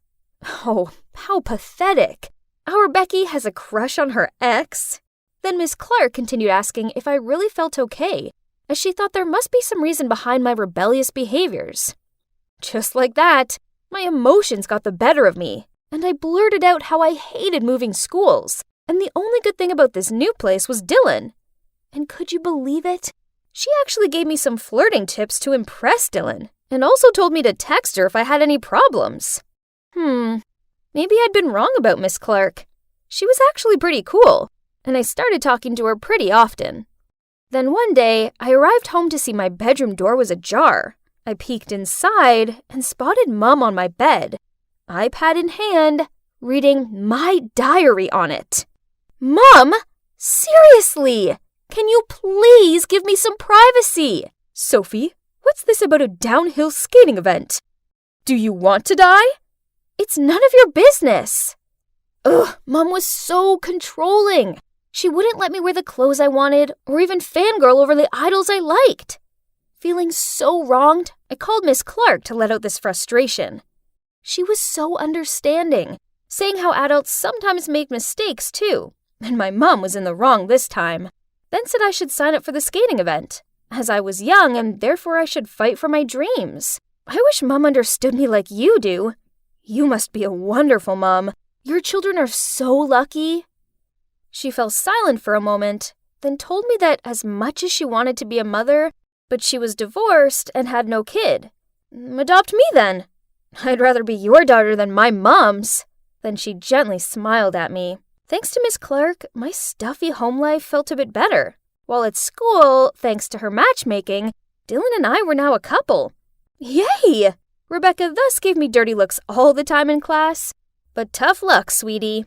Oh, how pathetic. Our Becky has a crush on her ex. Then Miss Clark continued asking if I really felt okay, as she thought there must be some reason behind my rebellious behaviors. Just like that, my emotions got the better of me, and I blurted out how I hated moving schools, and the only good thing about this new place was Dylan. And could you believe it? She actually gave me some flirting tips to impress Dylan, and also told me to text her if I had any problems. Maybe I'd been wrong about Miss Clark. She was actually pretty cool, and I started talking to her pretty often. Then one day, I arrived home to see my bedroom door was ajar. I peeked inside and spotted Mom on my bed, iPad in hand, reading my diary on it. Mom, seriously, can you please give me some privacy? Sophie, what's this about a downhill skating event? Do you want to die? It's none of your business. Ugh, Mom was so controlling. She wouldn't let me wear the clothes I wanted or even fangirl over the idols I liked. Feeling so wronged, I called Miss Clark to let out this frustration. She was so understanding, saying how adults sometimes make mistakes too, and my mom was in the wrong this time. Then said I should sign up for the skating event, as I was young and therefore I should fight for my dreams. I wish Mom understood me like you do. You must be a wonderful mom. Your children are so lucky. She fell silent for a moment, then told me that as much as she wanted to be a mother, but she was divorced and had no kid. Adopt me then. I'd rather be your daughter than my mom's. Then she gently smiled at me. Thanks to Miss Clark, my stuffy home life felt a bit better. While at school, thanks to her matchmaking, Dylan and I were now a couple. Yay! Rebecca thus gave me dirty looks all the time in class. But tough luck, sweetie.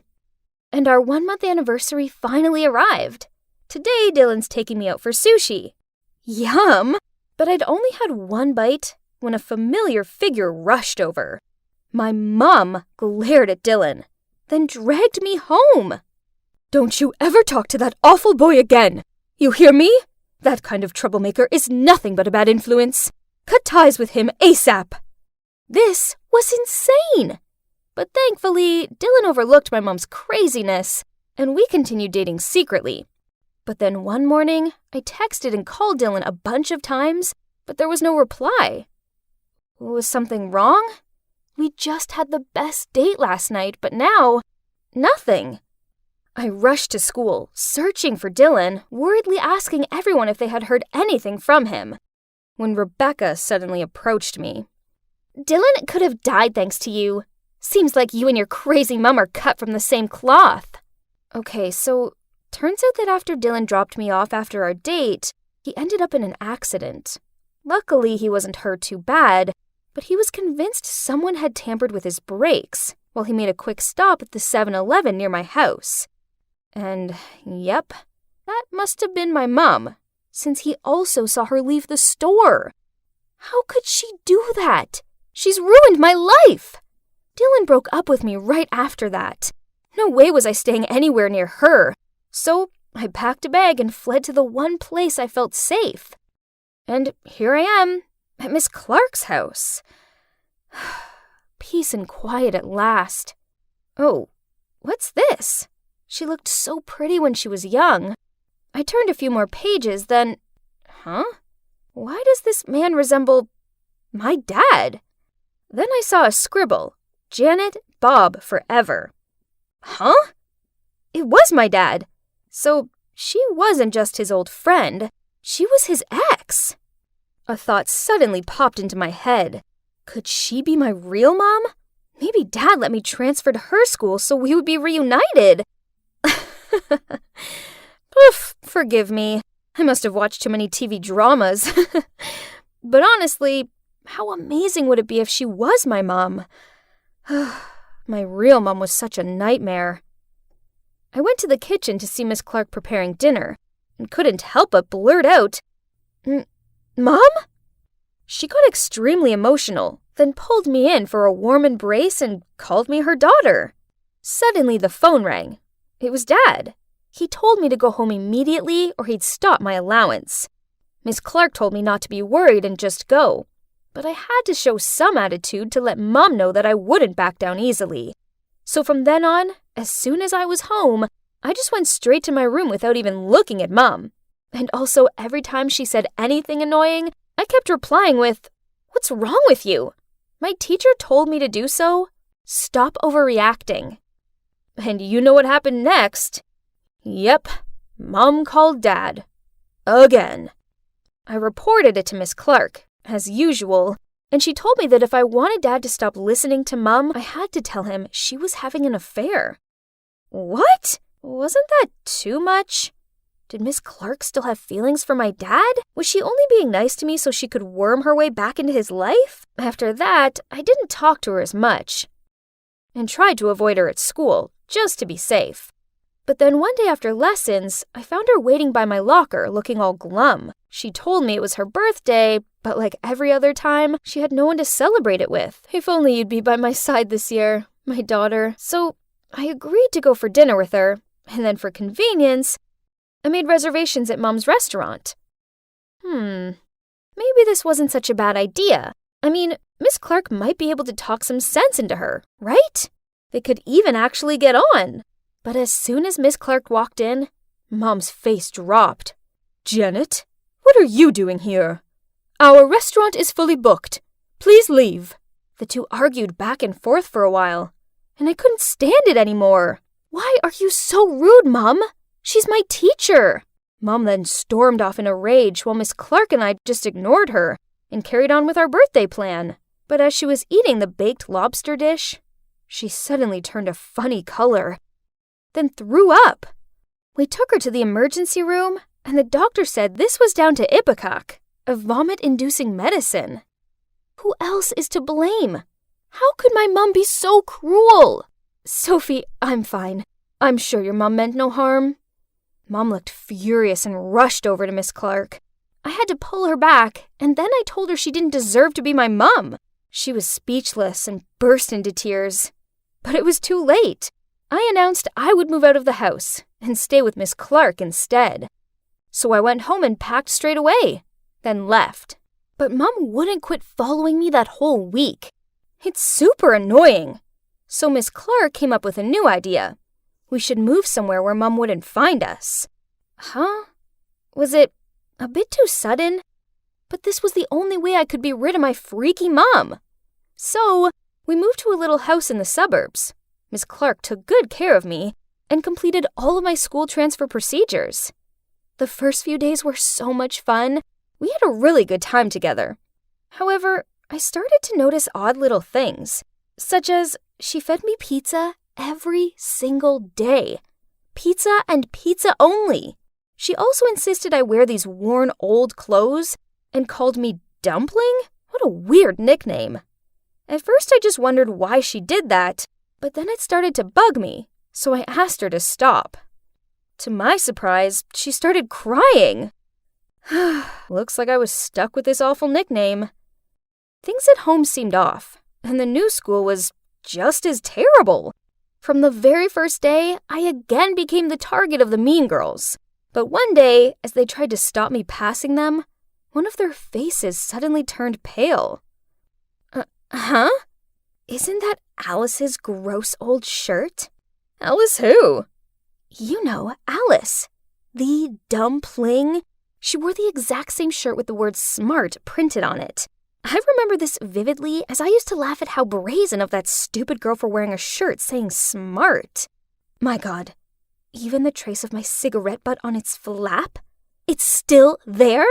And our 1-month anniversary finally arrived. Today, Dylan's taking me out for sushi. Yum! But I'd only had one bite when a familiar figure rushed over. My mom glared at Dylan, then dragged me home. Don't you ever talk to that awful boy again! You hear me? That kind of troublemaker is nothing but a bad influence. Cut ties with him ASAP! This was insane! But thankfully, Dylan overlooked my mom's craziness, and we continued dating secretly. But then one morning, I texted and called Dylan a bunch of times, but there was no reply. Was something wrong? We just had the best date last night, but now, nothing. I rushed to school, searching for Dylan, worriedly asking everyone if they had heard anything from him, when Rebecca suddenly approached me. Dylan could have died thanks to you. Seems like you and your crazy mom are cut from the same cloth. Okay, so turns out that after Dylan dropped me off after our date, he ended up in an accident. Luckily, he wasn't hurt too bad, but he was convinced someone had tampered with his brakes while he made a quick stop at the 7-Eleven near my house. And, yep, that must have been my mom, since he also saw her leave the store. How could she do that? She's ruined my life! Dylan broke up with me right after that. No way was I staying anywhere near her, so I packed a bag and fled to the one place I felt safe. And here I am, at Miss Clark's house. Peace and quiet at last. Oh, what's this? She looked so pretty when she was young. I turned a few more pages, then... Huh? Why does this man resemble my dad? Then I saw a scribble. Janet, Bob, forever. Huh? It was my dad. So she wasn't just his old friend. She was his ex. A thought suddenly popped into my head. Could she be my real mom? Maybe Dad let me transfer to her school so we would be reunited. Oof, forgive me. I must have watched too many TV dramas. But honestly, how amazing would it be if she was my mom? My real mom was such a nightmare. I went to the kitchen to see Miss Clark preparing dinner and couldn't help but blurt out, "Mom?" She got extremely emotional, then pulled me in for a warm embrace and called me her daughter. Suddenly the phone rang. It was Dad. He told me to go home immediately or he'd stop my allowance. Miss Clark told me not to be worried and just go, but I had to show some attitude to let Mom know that I wouldn't back down easily. So from then on, as soon as I was home, I just went straight to my room without even looking at Mom. And also every time she said anything annoying, I kept replying with, "What's wrong with you? My teacher told me to do so. Stop overreacting." And you know what happened next? Yep, Mom called Dad. Again. I reported it to Miss Clark, as usual, and she told me that if I wanted Dad to stop listening to Mom, I had to tell him she was having an affair. What? Wasn't that too much? Did Miss Clark still have feelings for my dad? Was she only being nice to me so she could worm her way back into his life? After that, I didn't talk to her as much and tried to avoid her at school, just to be safe. But then one day after lessons, I found her waiting by my locker looking all glum. She told me it was her birthday, but like every other time, she had no one to celebrate it with. If only you'd be by my side this year, my daughter. So I agreed to go for dinner with her, and then for convenience, I made reservations at Mom's restaurant. Maybe this wasn't such a bad idea. I mean, Miss Clark might be able to talk some sense into her, right? They could even actually get on. But as soon as Miss Clark walked in, Mom's face dropped. "Janet, what are you doing here? Our restaurant is fully booked. Please leave." The two argued back and forth for a while, and I couldn't stand it anymore. "Why are you so rude, Mom? She's my teacher." Mom then stormed off in a rage while Miss Clark and I just ignored her and carried on with our birthday plan. But as she was eating the baked lobster dish, she suddenly turned a funny color, then threw up. We took her to the emergency room, and the doctor said this was down to Ipecac, a vomit-inducing medicine. Who else is to blame? How could my mom be so cruel? "Sophie, I'm fine. I'm sure your mom meant no harm." Mom looked furious and rushed over to Miss Clark. I had to pull her back, and then I told her she didn't deserve to be my mom. She was speechless and burst into tears. But it was too late. I announced I would move out of the house and stay with Miss Clark instead. So I went home and packed straight away, then left. But Mom wouldn't quit following me that whole week. It's super annoying. So Miss Clark came up with a new idea. We should move somewhere where Mom wouldn't find us. Huh? Was it a bit too sudden? But this was the only way I could be rid of my freaky mom. So we moved to a little house in the suburbs. Miss Clark took good care of me and completed all of my school transfer procedures. The first few days were so much fun. We had a really good time together. However, I started to notice odd little things, such as she fed me pizza every single day. Pizza and pizza only. She also insisted I wear these worn old clothes and called me Dumpling? What a weird nickname. At first I just wondered why she did that, but then it started to bug me, so I asked her to stop. To my surprise, she started crying. Looks like I was stuck with this awful nickname. Things at home seemed off, and the new school was just as terrible. From the very first day, I again became the target of the mean girls. But one day, as they tried to stop me passing them, one of their faces suddenly turned pale. Huh? Isn't that Alice's gross old shirt? Alice who? You know, Alice. The dumpling. She wore the exact same shirt with the word smart printed on it. I remember this vividly as I used to laugh at how brazen of that stupid girl for wearing a shirt saying smart. My God, even the trace of my cigarette butt on its flap? It's still there?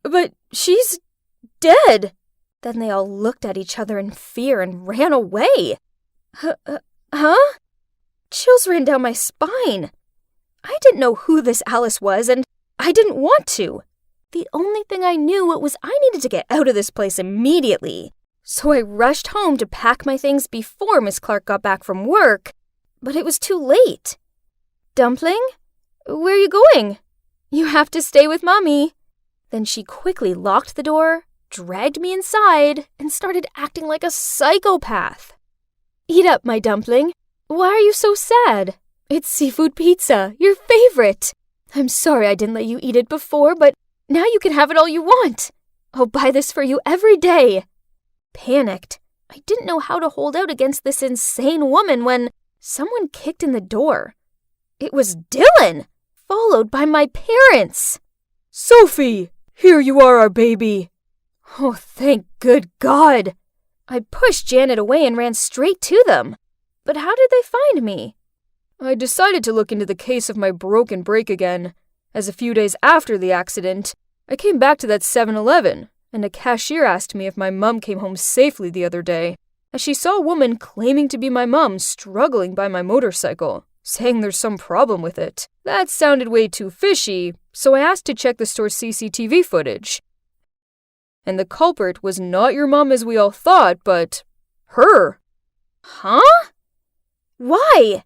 But she's dead. Then they all looked at each other in fear and ran away. Huh? Chills ran down my spine. I didn't know who this Alice was, and I didn't want to. The only thing I knew was I needed to get out of this place immediately. So I rushed home to pack my things before Miss Clark got back from work, but it was too late. Dumpling? Where are you going? You have to stay with Mommy. Then she quickly locked the door, dragged me inside, and started acting like a psychopath. Eat up, my dumpling. Why are you so sad? It's seafood pizza, your favorite. I'm sorry I didn't let you eat it before, but now you can have it all you want. I'll buy this for you every day. Panicked, I didn't know how to hold out against this insane woman when someone kicked in the door. It was Dylan, followed by my parents. Sophie, here you are, our baby. Oh, thank good God. I pushed Janet away and ran straight to them. But how did they find me? I decided to look into the case of my broken brake again, as a few days after the accident, I came back to that 7-Eleven, and a cashier asked me if my mum came home safely the other day, as she saw a woman claiming to be my mum struggling by my motorcycle, saying there's some problem with it. That sounded way too fishy, so I asked to check the store's CCTV footage. And the culprit was not your mum as we all thought, but her. Huh? Why?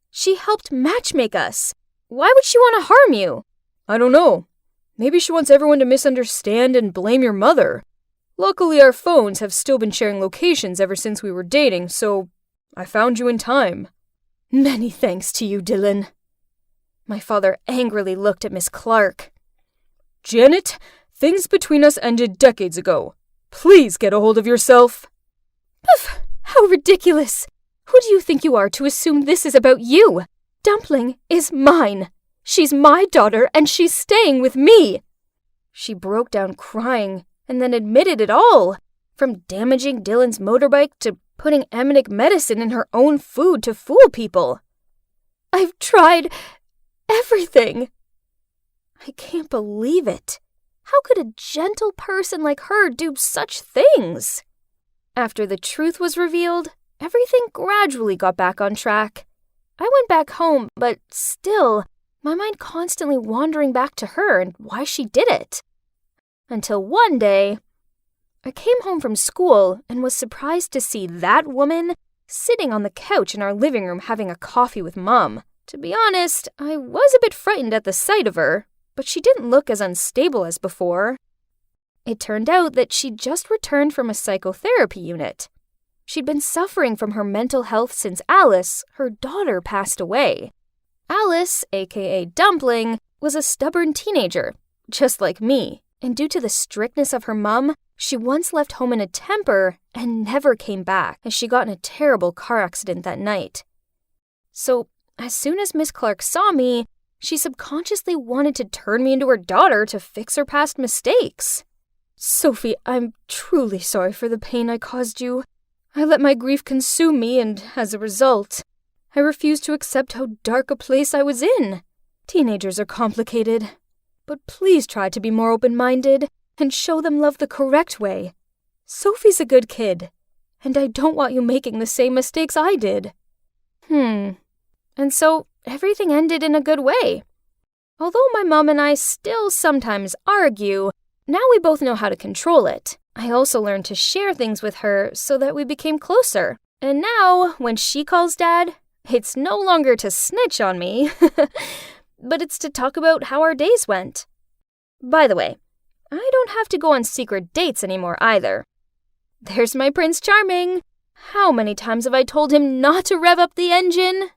She helped matchmake us. Why would she want to harm you? I don't know. Maybe she wants everyone to misunderstand and blame your mother. Luckily, our phones have still been sharing locations ever since we were dating, so I found you in time. Many thanks to you, Dylan. My father angrily looked at Miss Clark. Janet, things between us ended decades ago. Please get a hold of yourself. Poof! How ridiculous! Who do you think you are to assume this is about you? Dumpling is mine. She's my daughter, and she's staying with me. She broke down crying, and then admitted it all, from damaging Dylan's motorbike to putting emetic medicine in her own food to fool people. I've tried everything. I can't believe it. How could a gentle person like her do such things? After the truth was revealed, everything gradually got back on track. I went back home, but still, my mind constantly wandering back to her and why she did it. Until one day, I came home from school and was surprised to see that woman sitting on the couch in our living room having a coffee with Mom. To be honest, I was a bit frightened at the sight of her, but she didn't look as unstable as before. It turned out that she'd just returned from a psychotherapy unit. She'd been suffering from her mental health since Alice, her daughter, passed away. Alice, aka Dumpling, was a stubborn teenager, just like me, and due to the strictness of her mum, she once left home in a temper and never came back, as she got in a terrible car accident that night. So, as soon as Miss Clark saw me, she subconsciously wanted to turn me into her daughter to fix her past mistakes. Sophie, I'm truly sorry for the pain I caused you. I let my grief consume me, and as a result, I refused to accept how dark a place I was in. Teenagers are complicated, but please try to be more open-minded and show them love the correct way. Sophie's a good kid, and I don't want you making the same mistakes I did. And so everything ended in a good way. Although my mom and I still sometimes argue, now we both know how to control it. I also learned to share things with her so that we became closer. And now, when she calls Dad, it's no longer to snitch on me, but it's to talk about how our days went. By the way, I don't have to go on secret dates anymore either. There's my Prince Charming. How many times have I told him not to rev up the engine?